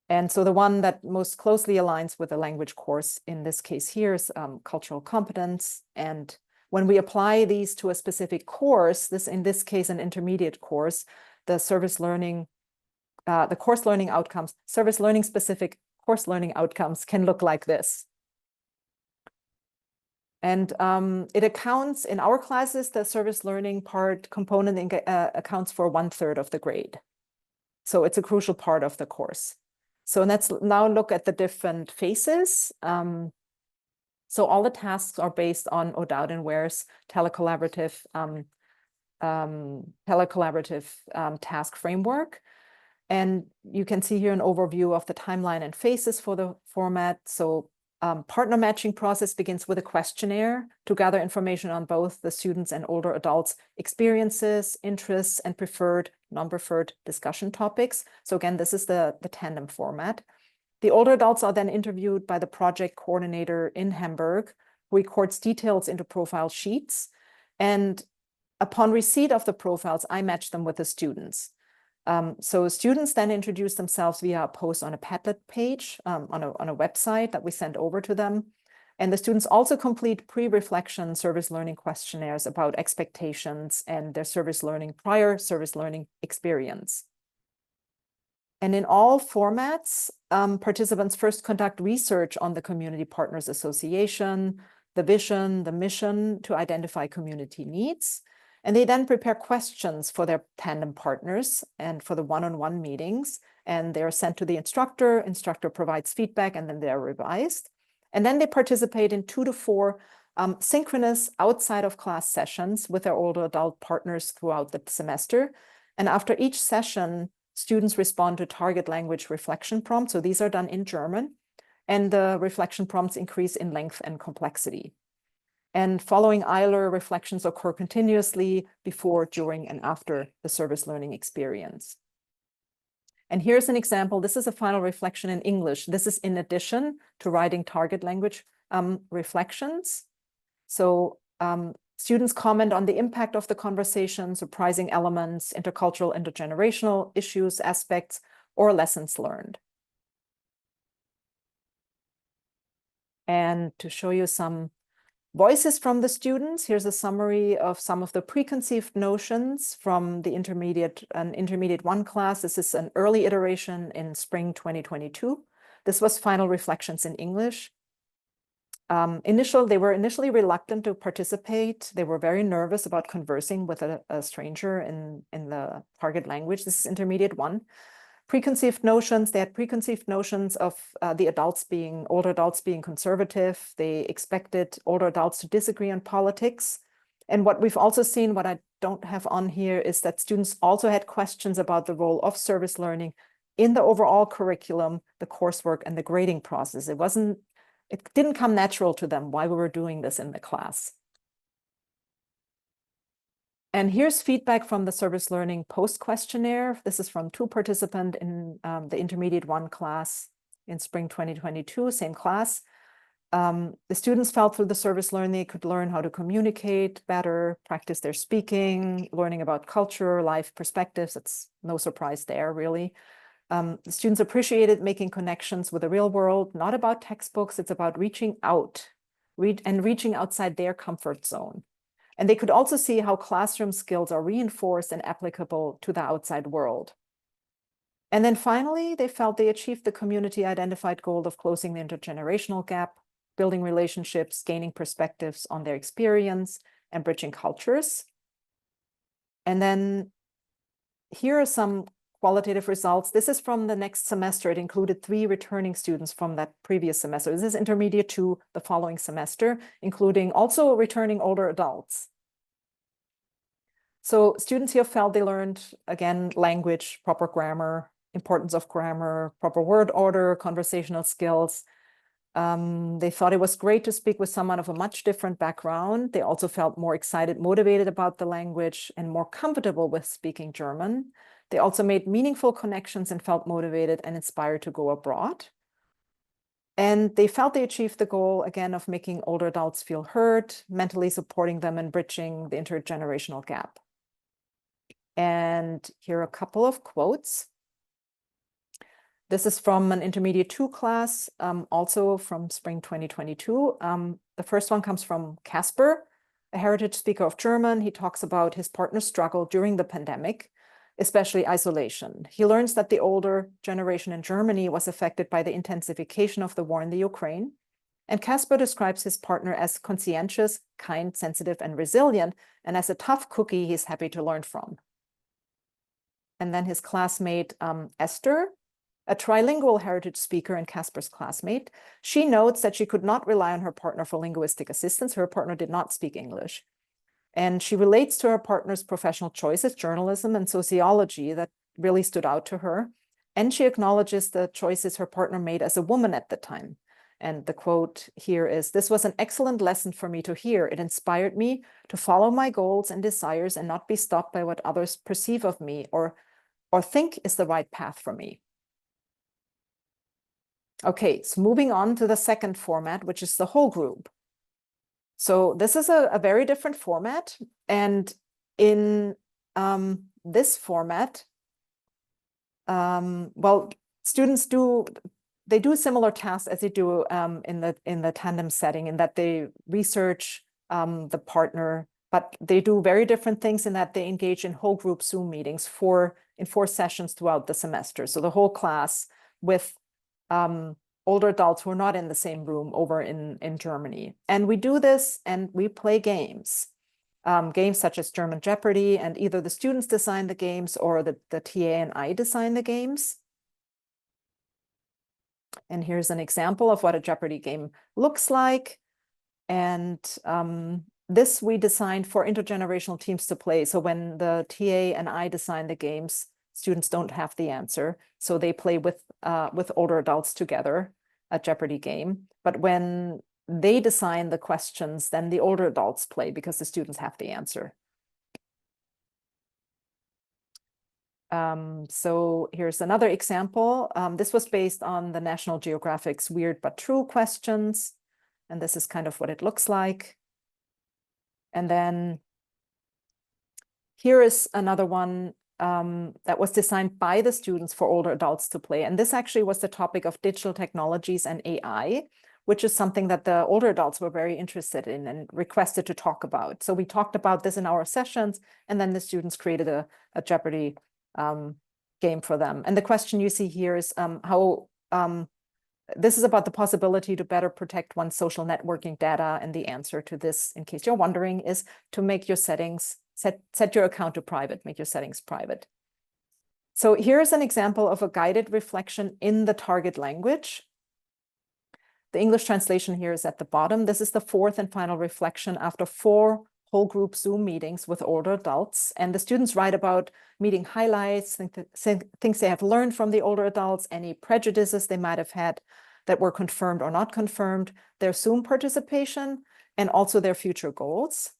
And so the one that most closely aligns with the language course in this case here is cultural competence. And when we apply these to a specific course, in this case, an intermediate course, the service learning the course learning outcomes, service learning specific course learning outcomes can look like this. And it accounts, in our classes, the service learning part component accounts for 1/3 of the grade. So it's a crucial part of the course. So let's now look at the different phases. So all the tasks are based on O'Dowd and Ware's telecollaborative task framework. And you can see here an overview of the timeline and phases for the format. So partner matching process begins with a questionnaire to gather information on both the students and older adults' experiences, interests, and preferred, non-preferred discussion topics. So again, this is the tandem format. The older adults are then interviewed by the project coordinator in Hamburg, who records details into profile sheets. And upon receipt of the profiles, I match them with the students. So students then introduce themselves via a post on a Padlet page on a website that we send over to them. And the students also complete pre-reflection service learning questionnaires about expectations and their prior service learning experience. And in all formats, participants first conduct research on the Community Partners Association, the vision, the mission to identify community needs. And they then prepare questions for their tandem partners and for the one-on-one meetings. And they're sent to the instructor. Instructor provides feedback, and then they're revised. And then they participate in 2 to 4 synchronous outside of class sessions with their older adult partners throughout the semester. And after each session, students respond to target language reflection prompts. So these are done in German. And the reflection prompts increase in length and complexity. And following Euler, reflections occur continuously before, during, and after the service learning experience. And here's an example. This is a final reflection in English. This is in addition to writing target language reflections. So students comment on the impact of the conversation, surprising elements, intercultural, intergenerational issues, aspects, or lessons learned. And to show you some voices from the students, here's a summary of some of the preconceived notions from the intermediate 1 class. This is an early iteration in spring 2022. This was final reflections in English. They were initially reluctant to participate. They were very nervous about conversing with a stranger in the target language. This is intermediate 1. Preconceived notions, they had preconceived notions of older adults being conservative. They expected older adults to disagree on politics. And what we've also seen, what I don't have on here, is that students also had questions about the role of service learning in the overall curriculum, the coursework, and the grading process. It didn't come natural to them why we were doing this in the class. And here's feedback from the service learning post questionnaire. This is from 2 participants in the intermediate 1 class in spring 2022, same class. The students felt through the service learning they could learn how to communicate better, practice their speaking, learning about culture, life perspectives. It's no surprise there, really. The students appreciated making connections with the real world, not about textbooks. It's about reaching out and reaching outside their comfort zone. And they could also see how classroom skills are reinforced and applicable to the outside world. And then finally, they felt they achieved the community identified goal of closing the intergenerational gap, building relationships, gaining perspectives on their experience, and bridging cultures. And then here are some qualitative results. This is from the next semester. It included 3 returning students from that previous semester. This is intermediate 2 the following semester, including also returning older adults. So students here felt they learned, again, language, proper grammar, importance of grammar, proper word order, conversational skills. They thought it was great to speak with someone of a much different background. They also felt more excited, motivated about the language, and more comfortable with speaking German. They also made meaningful connections and felt motivated and inspired to go abroad. And they felt they achieved the goal, again, of making older adults feel heard, mentally supporting them and bridging the intergenerational gap. And here are a couple of quotes. This is from an intermediate 2 class, also from spring 2022. The first one comes from Casper, a heritage speaker of German. He talks about his partner's struggle during the pandemic, especially isolation. He learns that the older generation in Germany was affected by the intensification of the war in the Ukraine. And Casper describes his partner as conscientious, kind, sensitive, and resilient, and as a tough cookie he's happy to learn from. And then his classmate, Esther, a trilingual heritage speaker and Casper's classmate, she notes that she could not rely on her partner for linguistic assistance. Her partner did not speak English. And she relates to her partner's professional choices, journalism and sociology, that really stood out to her. And she acknowledges the choices her partner made as a woman at the time. And the quote here is, "This was an excellent lesson for me to hear. It inspired me to follow my goals and desires and not be stopped by what others perceive of me or think is the right path for me." Okay, so moving on to the second format, which is the whole group. So this is a very different format. And in this format, well, students do similar tasks as they do in the tandem setting, in that they research the partner, but they do very different things in that they engage in whole group Zoom meetings in 4 sessions throughout the semester. So the whole class with older adults who are not in the same room over in Germany. And we do this and we play games. Games such as German Jeopardy, and either the students design the games or the TA and I design the games. And here's an example of what a Jeopardy game looks like. And this we designed for intergenerational teams to play. So when the TA and I design the games, students don't have the answer. So they play with older adults together, a Jeopardy game. But when they design the questions, then the older adults play because the students have the answer. So here's another example. This was based on the National Geographic's Weird But True questions. And this is kind of what it looks like. And then here is another one that was designed by the students for older adults to play. And this actually was the topic of digital technologies and AI, which is something that the older adults were very interested in and requested to talk about. So we talked about this in our sessions, and then the students created a Jeopardy game for them. And the question you see here is this is about the possibility to better protect one's social networking data. And the answer to this, in case you're wondering, is to make your settings, set your account to private, make your settings private. So here's an example of a guided reflection in the target language. The English translation here is at the bottom. This is the 4th and final reflection after 4 whole group Zoom meetings with older adults. And the students write about meeting highlights, things they have learned from the older adults, any prejudices they might have had that were confirmed or not confirmed, their Zoom participation, and also their future goals.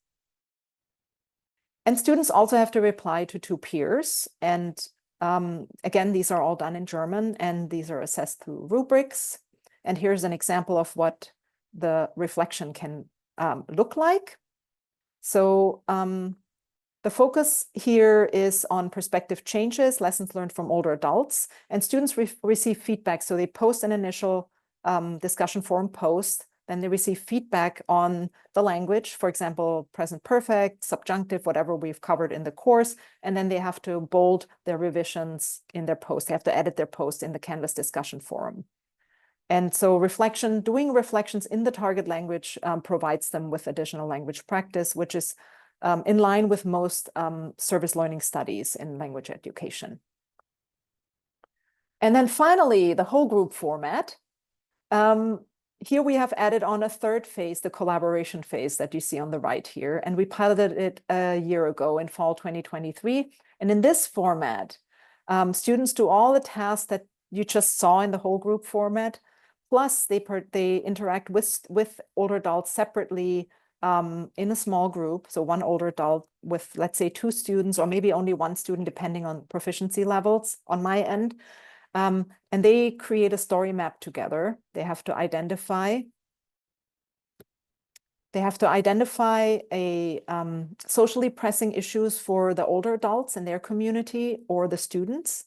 And students also have to reply to 2 peers. And again, these are all done in German, and these are assessed through rubrics. And here's an example of what the reflection can look like. So the focus here is on perspective changes, lessons learned from older adults, and students receive feedback. So they post an initial discussion forum post, then they receive feedback on the language, for example, present perfect, subjunctive, whatever we've covered in the course, and then they have to bold their revisions in their post. They have to edit their post in the Canvas discussion forum. And so doing reflections in the target language provides them with additional language practice, which is in line with most service learning studies in language education. And then finally, the whole group format. Here we have added on a 3rd phase, the collaboration phase that you see on the right here. And we piloted it a year ago in fall 2023. And in this format, students do all the tasks that you just saw in the whole group format. Plus, they interact with older adults separately in a small group. So one older adult with, let's say, 2 students, or maybe only 1 student, depending on proficiency levels on my end. And they create a story map together. They have to identify a socially pressing issues for the older adults in their community, or the students,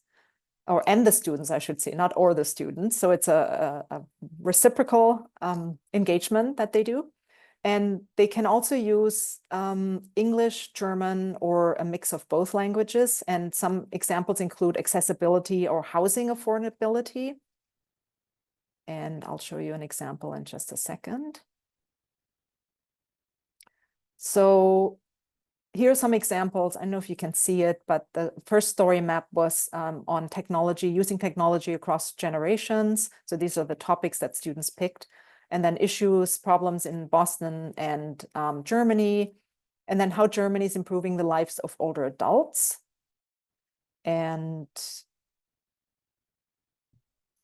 and the students, I should say, not or the students. So it's a reciprocal engagement that they do. And they can also use English, German, or a mix of both languages. And some examples include accessibility or housing affordability. And I'll show you an example in just a second. So here are some examples. I don't know if you can see it, but the first story map was on technology, using technology across generations. So these are the topics that students picked. And then issues, problems in Boston and Germany, and then how Germany is improving the lives of older adults. And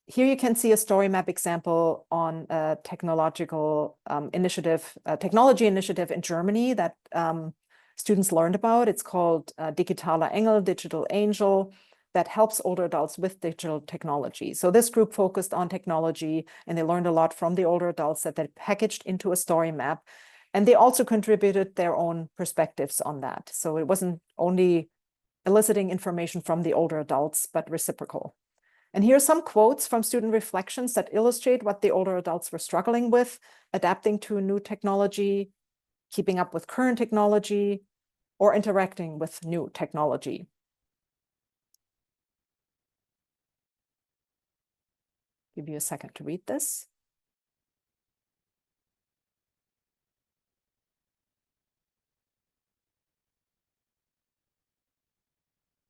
here you can see a story map example on a technological technology initiative in Germany that students learned about. It's called Digitaler Engel, Digital Angel, that helps older adults with digital technology. So this group focused on technology, and they learned a lot from the older adults that they packaged into a story map. And they also contributed their own perspectives on that. So it wasn't only eliciting information from the older adults, but reciprocal. And here are some quotes from student reflections that illustrate what the older adults were struggling with: adapting to new technology, keeping up with current technology, or interacting with new technology. Give you a second to read this.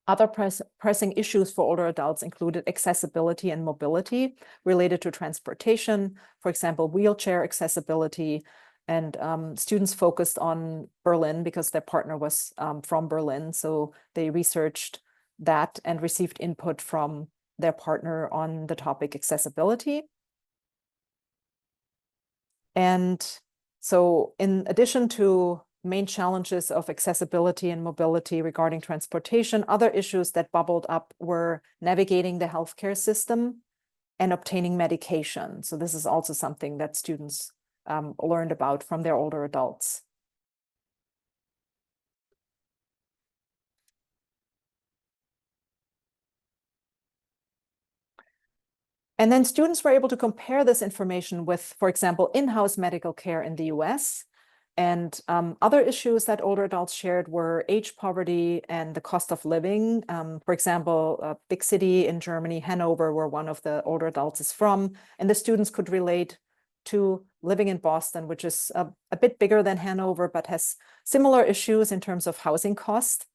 Other pressing issues for older adults included accessibility and mobility related to transportation, for example, wheelchair accessibility. And students focused on Berlin because their partner was from Berlin. So they researched that and received input from their partner on the topic accessibility. And so in addition to main challenges of accessibility and mobility regarding transportation, other issues that bubbled up were navigating the healthcare system and obtaining medication. So this is also something that students learned about from their older adults. And then students were able to compare this information with, for example, in-house medical care in the US. And other issues that older adults shared were age poverty and the cost of living. For example, a big city in Germany, Hanover, where one of the older adults is from. And the students could relate to living in Boston, which is a bit bigger than Hanover, but has similar issues in terms of housing cost.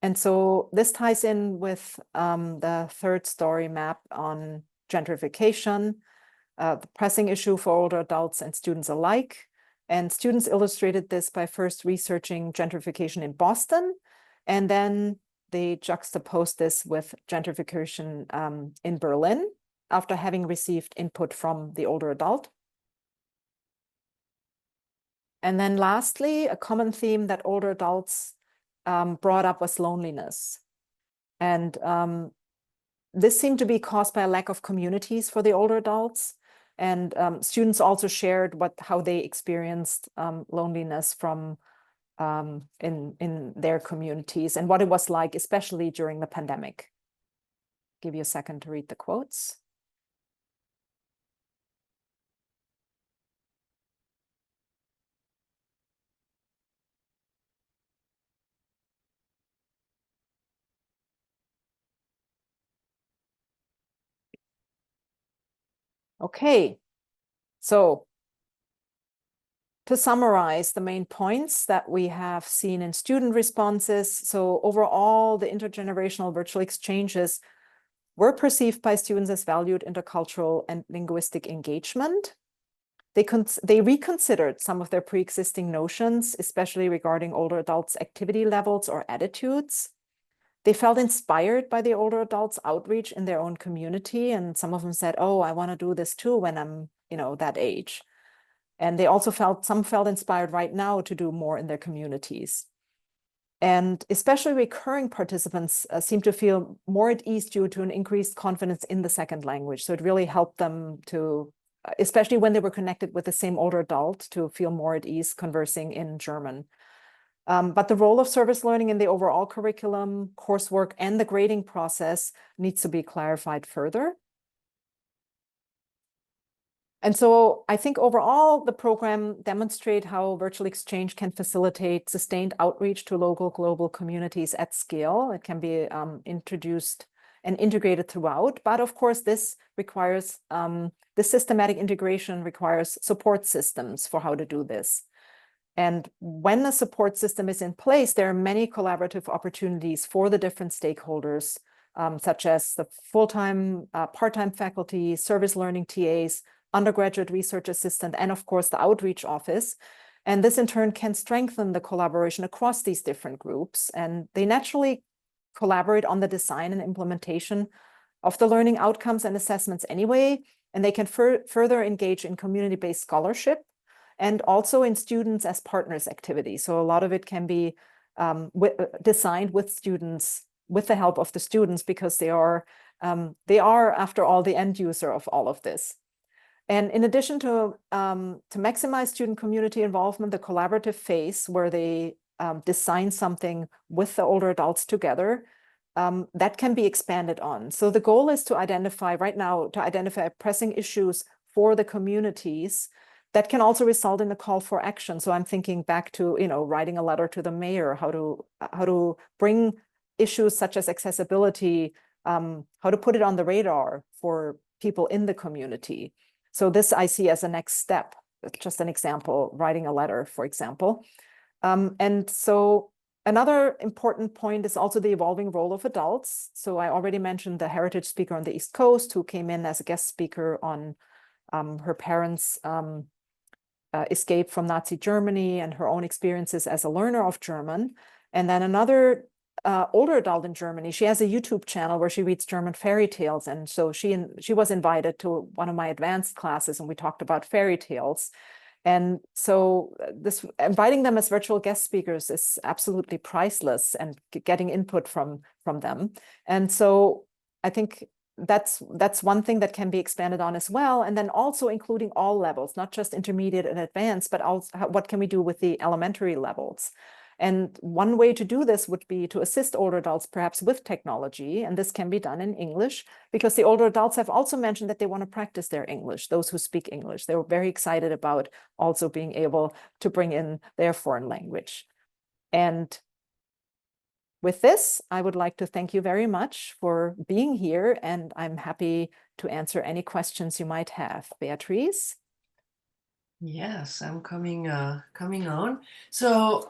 And so this ties in with the 3rd story map on gentrification, the pressing issue for older adults and students alike. And students illustrated this by first researching gentrification in Boston, and then they juxtaposed this with gentrification in Berlin. after having received input from the older adult. And then lastly, a common theme that older adults brought up was loneliness. And this seemed to be caused by a lack of communities for the older adults. And students also shared how they experienced loneliness from in their communities and what it was like, especially during the pandemic. Give you a second to read the quotes. Okay, so to summarize the main points that we have seen in student responses. So overall, the intergenerational virtual exchanges were perceived by students as valued intercultural and linguistic engagement. They reconsidered some of their pre-existing notions, especially regarding older adults' activity levels or attitudes. They felt inspired by the older adults' outreach in their own community. And some of them said, oh, I want to do this too when I'm, that age. And they also some felt inspired right now to do more in their communities. And especially recurring participants seem to feel more at ease due to an increased confidence in the second language. So it really helped them to, especially when they were connected with the same older adult, to feel more at ease conversing in German. But the role of service learning in the overall curriculum, coursework, and the grading process needs to be clarified further. And so I think overall, the program demonstrates how virtual exchange can facilitate sustained outreach to local global communities at scale. It can be introduced and integrated throughout. But of course, this requires, the systematic integration requires support systems for how to do this. And when a support system is in place, there are many collaborative opportunities for the different stakeholders, such as the full-time, part-time faculty, service learning TAs, undergraduate research assistant, and of course the outreach office. And this in turn can strengthen the collaboration across these different groups. And they naturally collaborate on the design and implementation of the learning outcomes and assessments anyway. And they can further engage in community-based scholarship and also in students as partners activity. So a lot of it can be designed with students, with the help of the students, because they are after all the end user of all of this. And in addition to maximize student community involvement, the collaborative phase where they design something with the older adults together, that can be expanded on. So the goal is to identify pressing issues for the communities that can also result in a call for action. So I'm thinking back to, writing a letter to the mayor, how to bring issues such as accessibility, how to put it on the radar for people in the community. So this I see as a next step, just an example, writing a letter, for example. And so another important point is also the evolving role of adults. So I already mentioned the heritage speaker on the East Coast who came in as a guest speaker on her parents' escape from Nazi Germany and her own experiences as a learner of German. And then another older adult in Germany, she has a YouTube channel where she reads German fairy tales. And so she was invited to one of my advanced classes and we talked about fairy tales. And so this inviting them as virtual guest speakers is absolutely priceless and getting input from them. And so I think that's one thing that can be expanded on as well. And then also including all levels, not just intermediate and advanced, but also what can we do with the elementary levels? And one way to do this would be to assist older adults perhaps with technology. And this can be done in English because the older adults have also mentioned that they want to practice their English, those who speak English. They were very excited about also being able to bring in their foreign language. And with this, I would like to thank you very much for being here, and I'm happy to answer any questions you might have. Beatrice? Yes, I'm coming on. So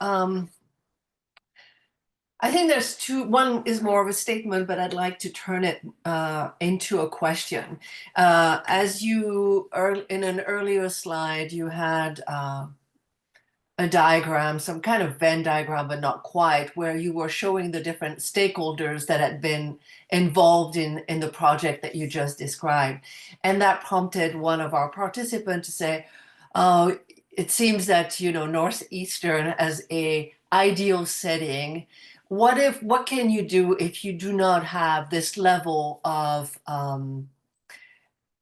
I think there's two. One is more of a statement, but I'd like to turn it into a question. As you in an earlier slide, you had a diagram, some kind of Venn diagram, but not quite, where you were showing the different stakeholders that had been involved in the project that you just described. And that prompted one of our participants to say, oh, it seems that, Northeastern as a ideal setting, what can you do if you do not have this level of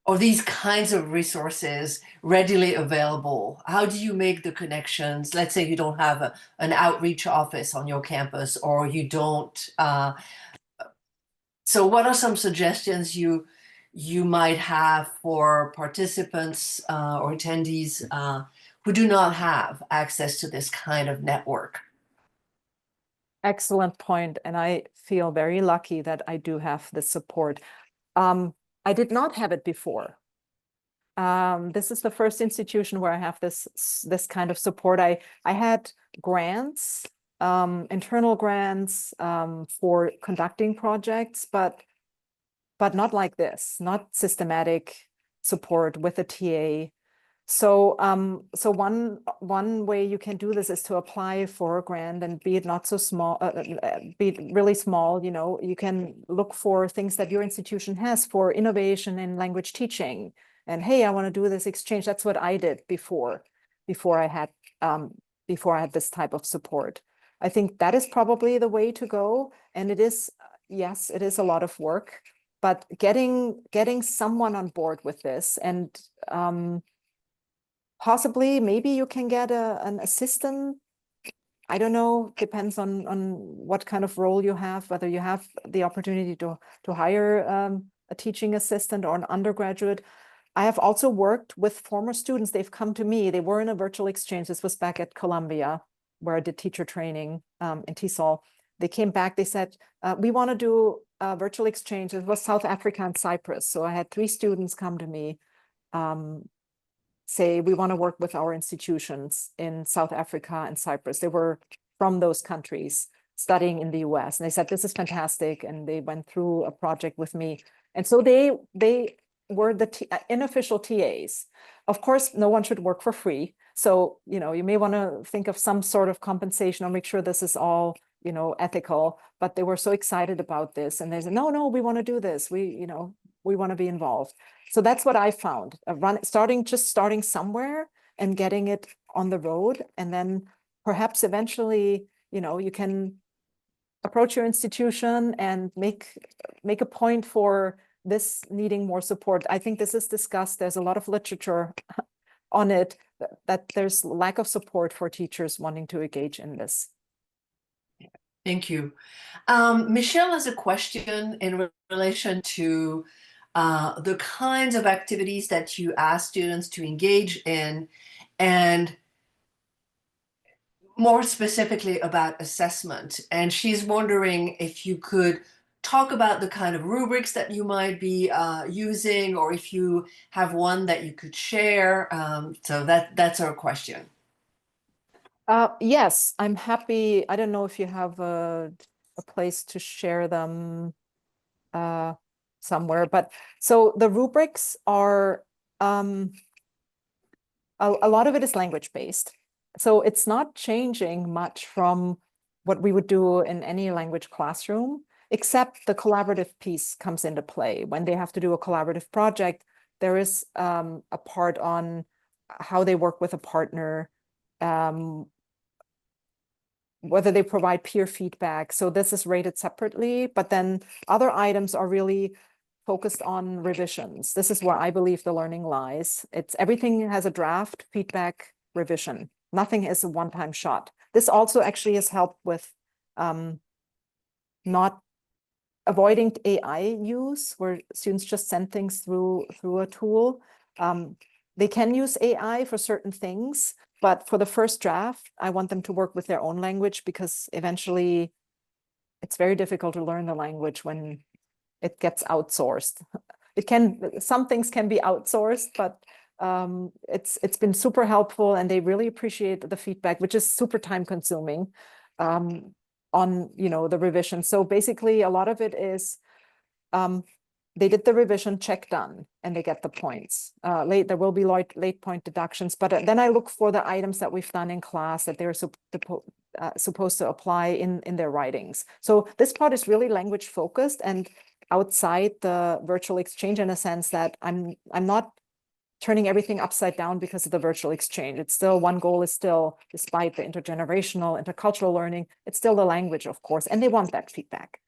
or these kinds of resources readily available? How do you make the connections? Let's say you don't have an outreach office on your campus, or you don't. So what are some suggestions you might have for participants or attendees who do not have access to this kind of network? Excellent point. And I feel very lucky that I do have this support. I did not have it before. This is the first institution where I have this kind of support. I had grants, internal grants for conducting projects, but not like this, not systematic support with a TA. So one way you can do this is to apply for a grant, and be it not so small, be it really small, you can look for things that your institution has for innovation in language teaching. And hey, I want to do this exchange. That's what I did before I had this type of support. I think that is probably the way to go. And it is, yes, it is a lot of work, but getting someone on board with this, and possibly maybe you can get an assistant. I don't know, depends on what kind of role you have, whether you have the opportunity to hire a teaching assistant or an undergraduate. I have also worked with former students. They've come to me. They were in a virtual exchange. This was back at Columbia, where I did teacher training in TESOL. They came back. They said, we want to do a virtual exchange. It was South Africa and Cyprus. So I had 3 students come to me, say, we want to work with our institutions in South Africa and Cyprus. They were from those countries studying in the US. And they said, this is fantastic. And they went through a project with me. And so they were the unofficial TAs. Of course, no one should work for free. So, you may want to think of some sort of compensation or make sure this is all, ethical. But they were so excited about this. And they said, no, we want to do this. We want to be involved. So that's what I found. Starting somewhere and getting it on the road. And then perhaps eventually, you can approach your institution and make a point for this needing more support. I think this is discussed. There's a lot of literature on it, that there's lack of support for teachers wanting to engage in this. Thank you. Michelle has a question in relation to the kinds of activities that you ask students to engage in, and more specifically about assessment. And she's wondering if you could talk about the kind of rubrics that you might be using, or if you have one that you could share. So that's our question. Yes, I'm happy. I don't know if you have a place to share them somewhere, but so the rubrics are, a lot of it is language based. So it's not changing much from what we would do in any language classroom, except the collaborative piece comes into play. When they have to do a collaborative project, there is a part on how they work with a partner, whether they provide peer feedback. So this is rated separately, but then other items are really focused on revisions. This is where I believe the learning lies. Everything has a draft, feedback, revision. Nothing is a one-time shot. This also actually has helped with not avoiding AI use, where students just send things through a tool. They can use AI for certain things, but for the first draft, I want them to work with their own language, because eventually it's very difficult to learn the language when it gets outsourced. Some things can be outsourced, but it's been super helpful, and they really appreciate the feedback, which is super time consuming on the revision. So basically a lot of it is they did the revision, check done, and they get the points. There will be late point deductions, but then I look for the items that we've done in class that they're supposed to apply in their writings. So this part is really language focused and outside the virtual exchange, in a sense that I'm not turning everything upside down because of the virtual exchange. It's still, one goal is still, despite the intergenerational, intercultural learning, it's still the language, of course, and they want that feedback.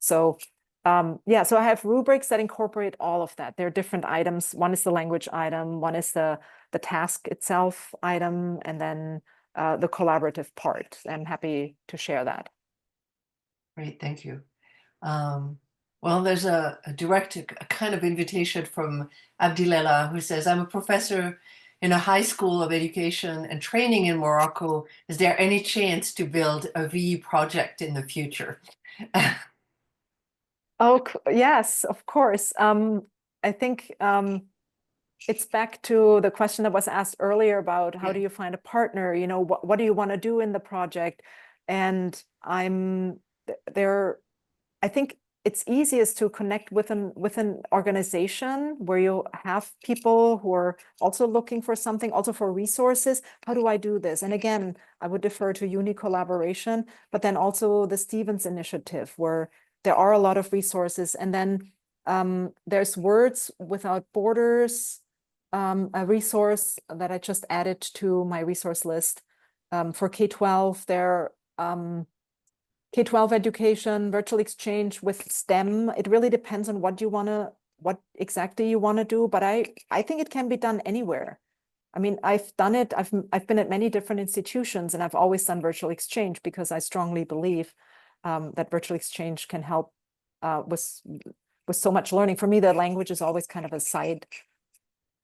So yeah, so I have rubrics that incorporate all of that. There are different items. One is the language item, one is the task itself item, and then the collaborative part. I'm happy to share that. Great, thank you. Well, there's a direct kind of invitation from Abdilela, who says, I'm a professor in a high school of education and training in Morocco. Is there any chance to build a VE project in the future? Oh, yes, of course. I think it's back to the question that was asked earlier about how do you find a partner? You know, what do you want to do in the project? And I think it's easiest to connect with an organization where you have people who are also looking for something, also for resources. How do I do this? And again, I would defer to uni collaboration, but then also the Stevens Initiative, where there are a lot of resources. And then there's Words Without Borders, a resource that I just added to my resource list for K-12. There K-12 education, virtual exchange with STEM. It really depends on what exactly you want to do, but I think it can be done anywhere. I mean, I've done it. I've been at many different institutions, and I've always done virtual exchange because I strongly believe that virtual exchange can help with so much learning. For me, the language is always kind of a side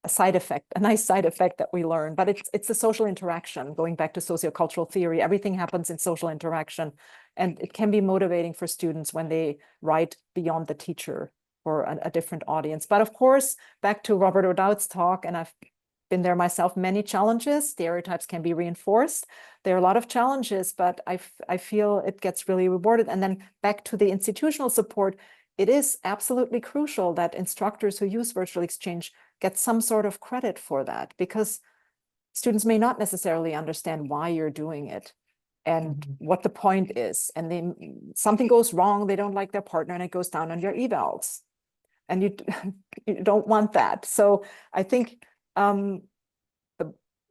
effect, a nice side effect that we learn, but it's a social interaction. Going back to sociocultural theory, everything happens in social interaction, and it can be motivating for students when they write beyond the teacher for a different audience. But of course, back to Robert O'Dowd's talk, and I've been there myself, many challenges. Stereotypes can be reinforced. There are a lot of challenges, but I feel it gets really rewarded. And then back to the institutional support, it is absolutely crucial that instructors who use virtual exchange get some sort of credit for that, because students may not necessarily understand why you're doing it and what the point is. And something goes wrong, they don't like their partner, and it goes down on your evals. And you don't want that. So I think,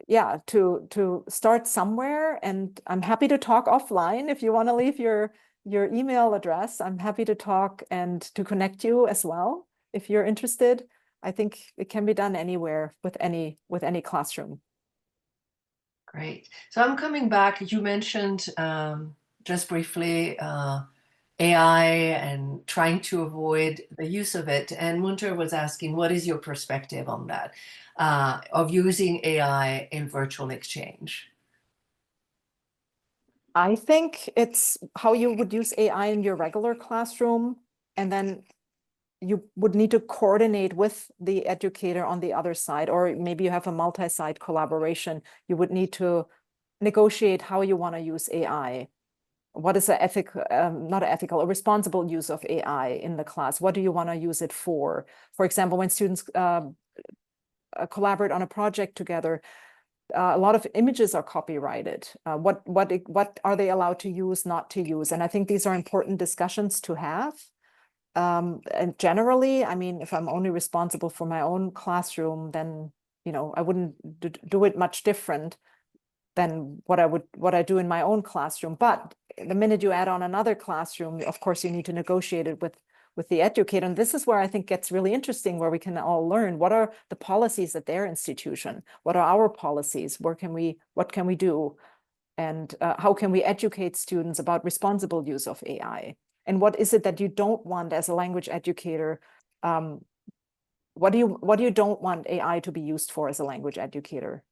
yeah, to start somewhere, and I'm happy to talk offline if you want to leave your email address. I'm happy to talk and to connect you as well if you're interested. I think it can be done anywhere with any classroom. Great. So I'm coming back. You mentioned just briefly AI and trying to avoid the use of it. And Munter was asking, what is your perspective on that, of using AI in virtual exchange? I think it's how you would use AI in your regular classroom, and then you would need to coordinate with the educator on the other side, or maybe you have a multi-site collaboration. You would need to negotiate how you want to use AI. What is a a responsible use of AI in the class? What do you want to use it for? For example, when students collaborate on a project together, a lot of images are copyrighted. What are they allowed to use, not to use? And I think these are important discussions to have. And generally, I mean, if I'm only responsible for my own classroom, then, you know, I wouldn't do it much different than what I do in my own classroom. But the minute you add on another classroom, of course, you need to negotiate it with the educator. And this is where I think gets really interesting, where we can all learn what are the policies at their institution, what are our policies, what can we do, and how can we educate students about responsible use of AI. And what is it that you don't want as a language educator? What do you don't want AI to be used for as a language educator?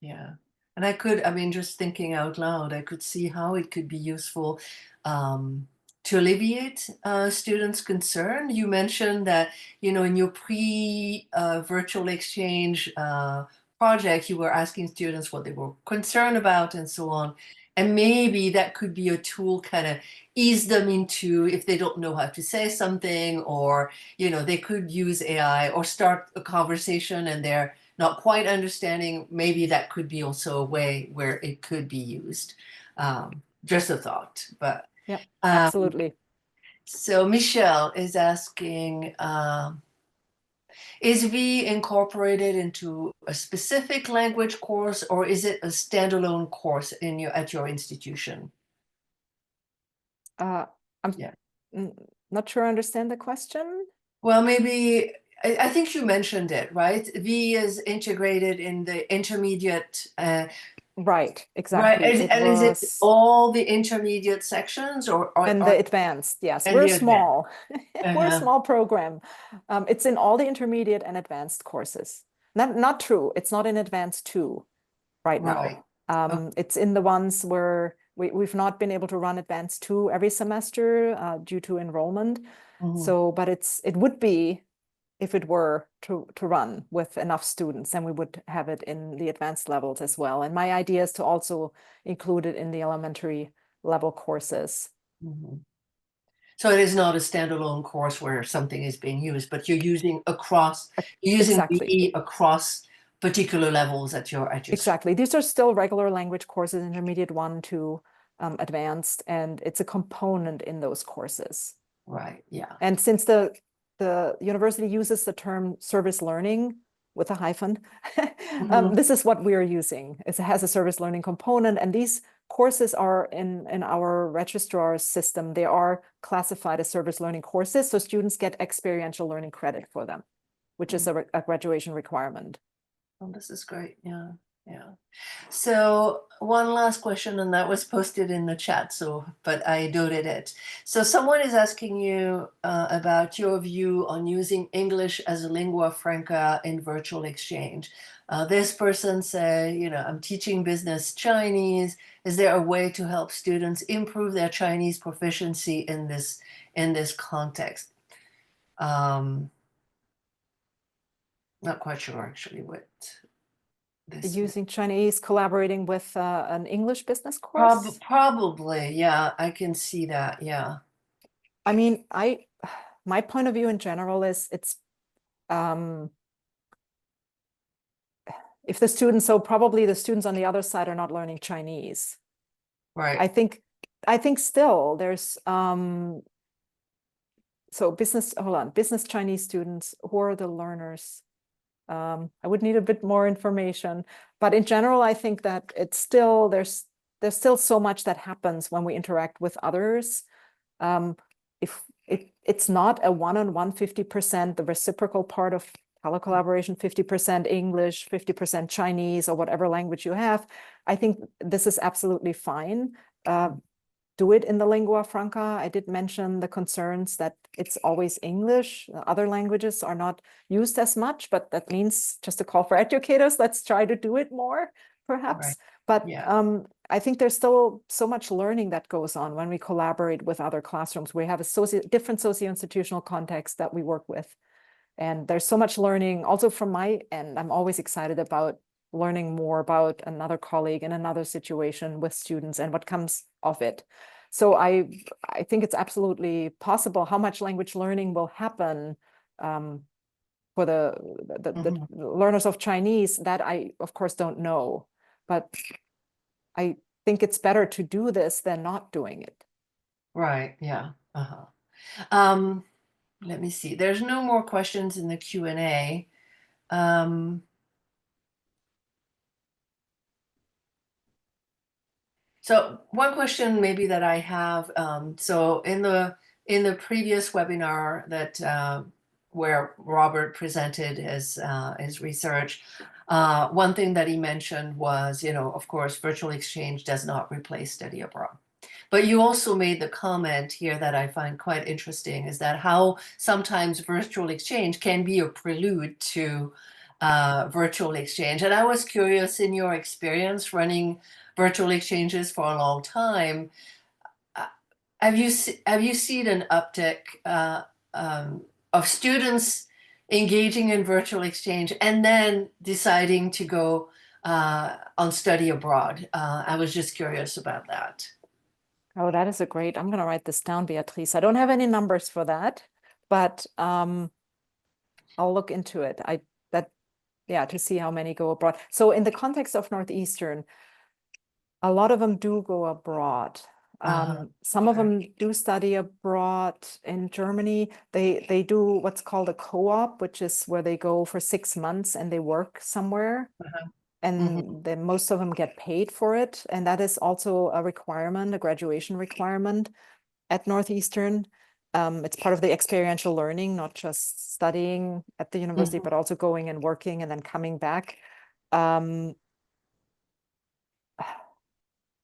Yeah. And I mean, just thinking out loud, I could see how it could be useful to alleviate students' concern. You mentioned that, you know, in your virtual exchange project, you were asking students what they were concerned about and so on. And maybe that could be a tool kind of ease them into if they don't know how to say something, or, they could use AI or start a conversation and they're not quite understanding. Maybe that could be also a way where it could be used. Just a thought, but. Yeah, absolutely. So Michelle is asking, is V incorporated into a specific language course, or is it a standalone course at your institution? I'm Yeah. not sure I understand the question. Well, maybe, I think you mentioned it, right? V is integrated in the intermediate. Right, exactly. Right, and is it all the intermediate sections, and the advanced? Yes, and we're the small. We're a Uh-huh. small program. It's in all the intermediate and advanced courses. Not true. It's not in advanced 2 right Right. now. It's in the ones where we've not been able to run advanced 2 every semester due to enrollment. Mhm. So, but it would be, if it were to run with enough students, and we would have it in the advanced levels as well. And my idea is to also include it in the elementary level courses. Mhm. So it is not a standalone course where something is being used, but you're using Exactly. VE across particular levels at your school. Exactly. These are still regular language courses, intermediate 1 to advanced, and it's a component in those courses. Right. Yeah. And since the university uses the term service learning with a hyphen, this is what we are using. It has a service learning component, and these courses are in our registrar system. They are classified as service learning courses, so students get experiential learning credit for them, which is a graduation requirement. Oh, this is great. Yeah. Yeah. So one last question, and that was posted in the chat, but I noted it. So someone is asking you about your view on using English as a lingua franca in virtual exchange. This person said, I'm teaching business Chinese. Is there a way to help students improve their Chinese proficiency in this context? Not quite sure actually what this using Chinese, collaborating with an English business course? Probably, yeah, I can see that, yeah. I mean, my point of view in general is it's if the students, so probably the students on the other side are not learning Chinese. Right. I think still there's so business Chinese students, who are the learners? I would need a bit more information, but in general, I think that it's still, there's still so much that happens when we interact with others. If it's not a one-on-one 50%, the reciprocal part of collaboration, 50% English, 50% Chinese, or whatever language you have, I think this is absolutely fine. Do it in the lingua franca. I did mention the concerns that it's always English. Other languages are not used as much, but that means just a call for educators. Let's try to do it more, perhaps. Right. But yeah. I think there's still so much learning that goes on when we collaborate with other classrooms. We have a different socio-institutional context that we work with. And there's so much learning also from my end. I'm always excited about learning more about another colleague in another situation with students and what comes of it. So I think it's absolutely possible. How much language learning will happen for the learners of Chinese, that I, of course, don't know. But I think it's better to do this than not doing it. Right, yeah. Let me see. There's no more questions in the Q&A. So one question maybe that I have, so in the previous webinar that where Robert presented his research, one thing that he mentioned was, of course, virtual exchange does not replace study abroad. But you also made the comment here that I find quite interesting, is that how sometimes virtual exchange can be a prelude to virtual exchange. And I was curious, in your experience running virtual exchanges for a long time, have you seen an uptick of students engaging in virtual exchange and then deciding to go on study abroad. I was just curious about that. Oh, that is I'm going to write this down, Beatrice. I don't have any numbers for that, but I'll look into it. To see how many go abroad. So in the context of Northeastern, a lot of them do go abroad. Some of them do study abroad in Germany. They do what's called a co-op, which is where they go for 6 months and they work somewhere. And then most of them get paid for it. And that is also a requirement, a graduation requirement at Northeastern. It's part of the experiential learning, not just studying at the university, but also going and working and then coming back.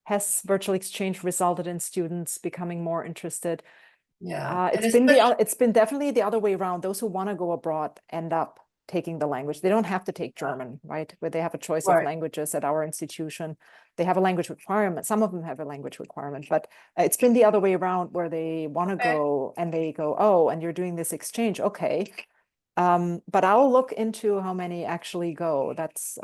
Has virtual exchange resulted in students becoming more interested? Yeah, it's been definitely the other way around. Those who want to go abroad end up taking the language. They don't have to take German, right? Where they have a choice of languages at our institution. They have a language requirement. Some of them have a language requirement, but it's been the other way around where they want to go and they go, oh, and you're doing this exchange. Okay. But I'll look into how many actually go. That's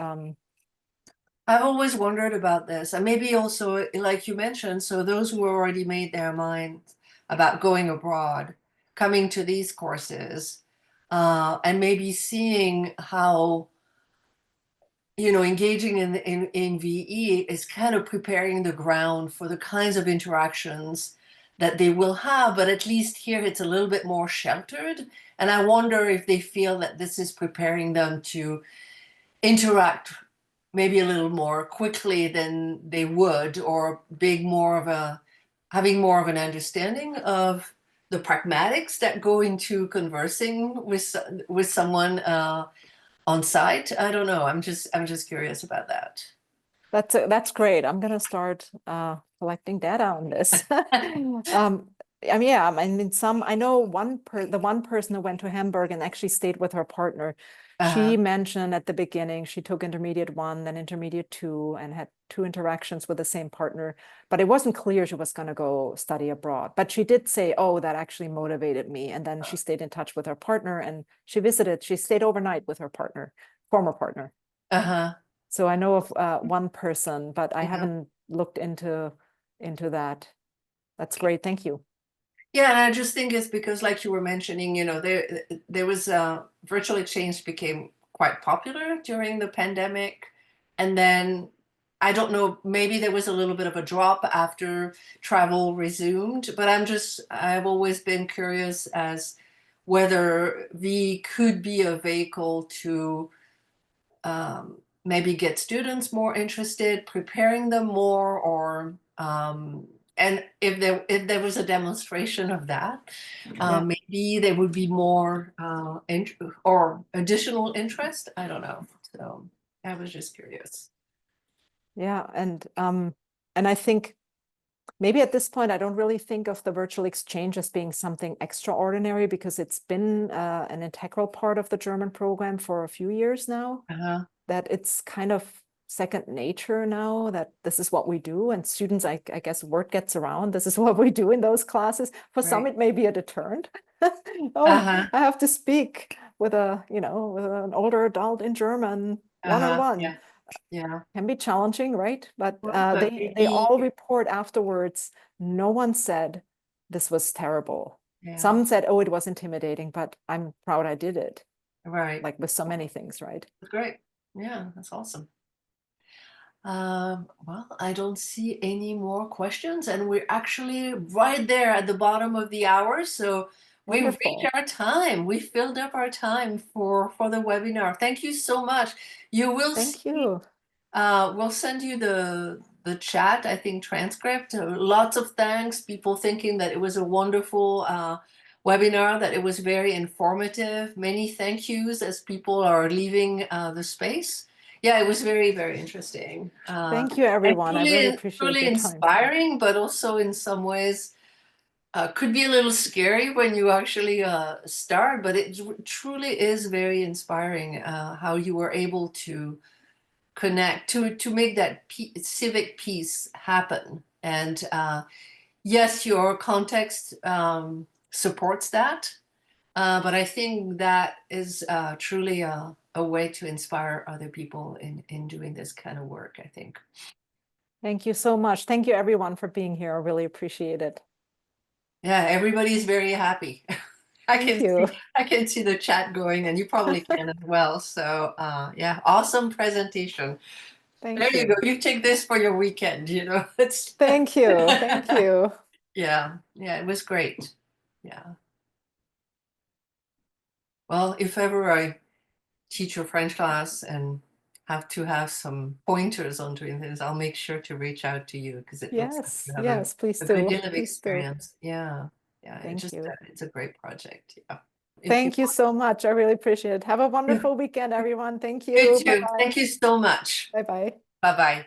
I've always wondered about this, and maybe also, like you mentioned, so those who already made their minds about going abroad, coming to these courses, and maybe seeing how, engaging in VE is kind of preparing the ground for the kinds of interactions that they will have, but at least here it's a little bit more sheltered. And I wonder if they feel that this is preparing them to interact maybe a little more quickly than they would, or having more of an understanding of the pragmatics that go into conversing with someone on site. I don't know. I'm just curious about that. That's great. I'm gonna start collecting data on this. I mean, yeah, I mean, I know the one person who went to Hamburg and actually stayed with her partner. She mentioned at the beginning she took intermediate 1, then intermediate 2, and had 2 interactions with the same partner. But it wasn't clear she was going to go study abroad. But she did say, "Oh, that actually motivated me." And then she stayed in touch with her partner, and she stayed overnight with her partner, former partner. So I know of one person, but I haven't looked into that. That's great. Thank you. Yeah, and I just think it's because, like you were mentioning, there was virtual exchange became quite popular during the pandemic, and then I don't know, maybe there was a little bit of a drop after travel resumed, but I've always been curious as whether we could be a vehicle to maybe get students more interested, preparing them more, or and if there was a demonstration of that, maybe there would be more or additional interest. I don't know. So I was just curious. Yeah, and I think maybe at this point I don't really think of the virtual exchange as being something extraordinary, because it's been an integral part of the German program for a few years now. That it's kind of second nature now, that this is what we do, and students, I guess word gets around, this is what we do in those classes. For some it may be a deterrent. I have to speak with with an older adult in German one-on-one. Yeah, can be challenging, right? But they all report afterwards, no one said this was terrible. Some said, oh, it was intimidating, but I'm proud I did it. Like with so many things, right? Great. Yeah, that's awesome. Well, I don't see any more questions, and we're actually right there at the bottom of the hour. So we've reached our time. We filled up our time for the webinar. Thank you so much. You will Thank you. We'll send you the chat, I think, transcript. Lots of thanks. People thinking that it was a wonderful webinar, that it was very informative. Many thank yous as people are leaving the space. Yeah, it was very, very interesting. Thank you, everyone. I really appreciate truly your time. Inspiring, but also in some ways could be a little scary when you actually start. But it truly is very inspiring how you were able to connect to make that civic piece happen. And yes, your context supports that. But I think that is truly a a way to inspire other people in doing this kind of work, I think. Thank you so much. Thank you everyone for being here. I really appreciate it. Yeah, everybody's very happy. I Thank you. can see the chat going, and you probably can as well. So yeah, awesome presentation. Thank There you go. You take this for your weekend, you know. It's Thank you. Thank you. yeah, it was great. Yeah. Well, if ever I teach a French class and have to have some pointers on doing things, I'll make sure to reach out to you, because it looks like you have Yes, please a good do. deal of Please do. experience. Yeah. Thank you. It's a great project. Yeah. Thank you so much. I really appreciate it. Have a wonderful weekend, everyone. Thank You you. too. Bye-bye. Thank you so much. Bye-bye. Bye-bye.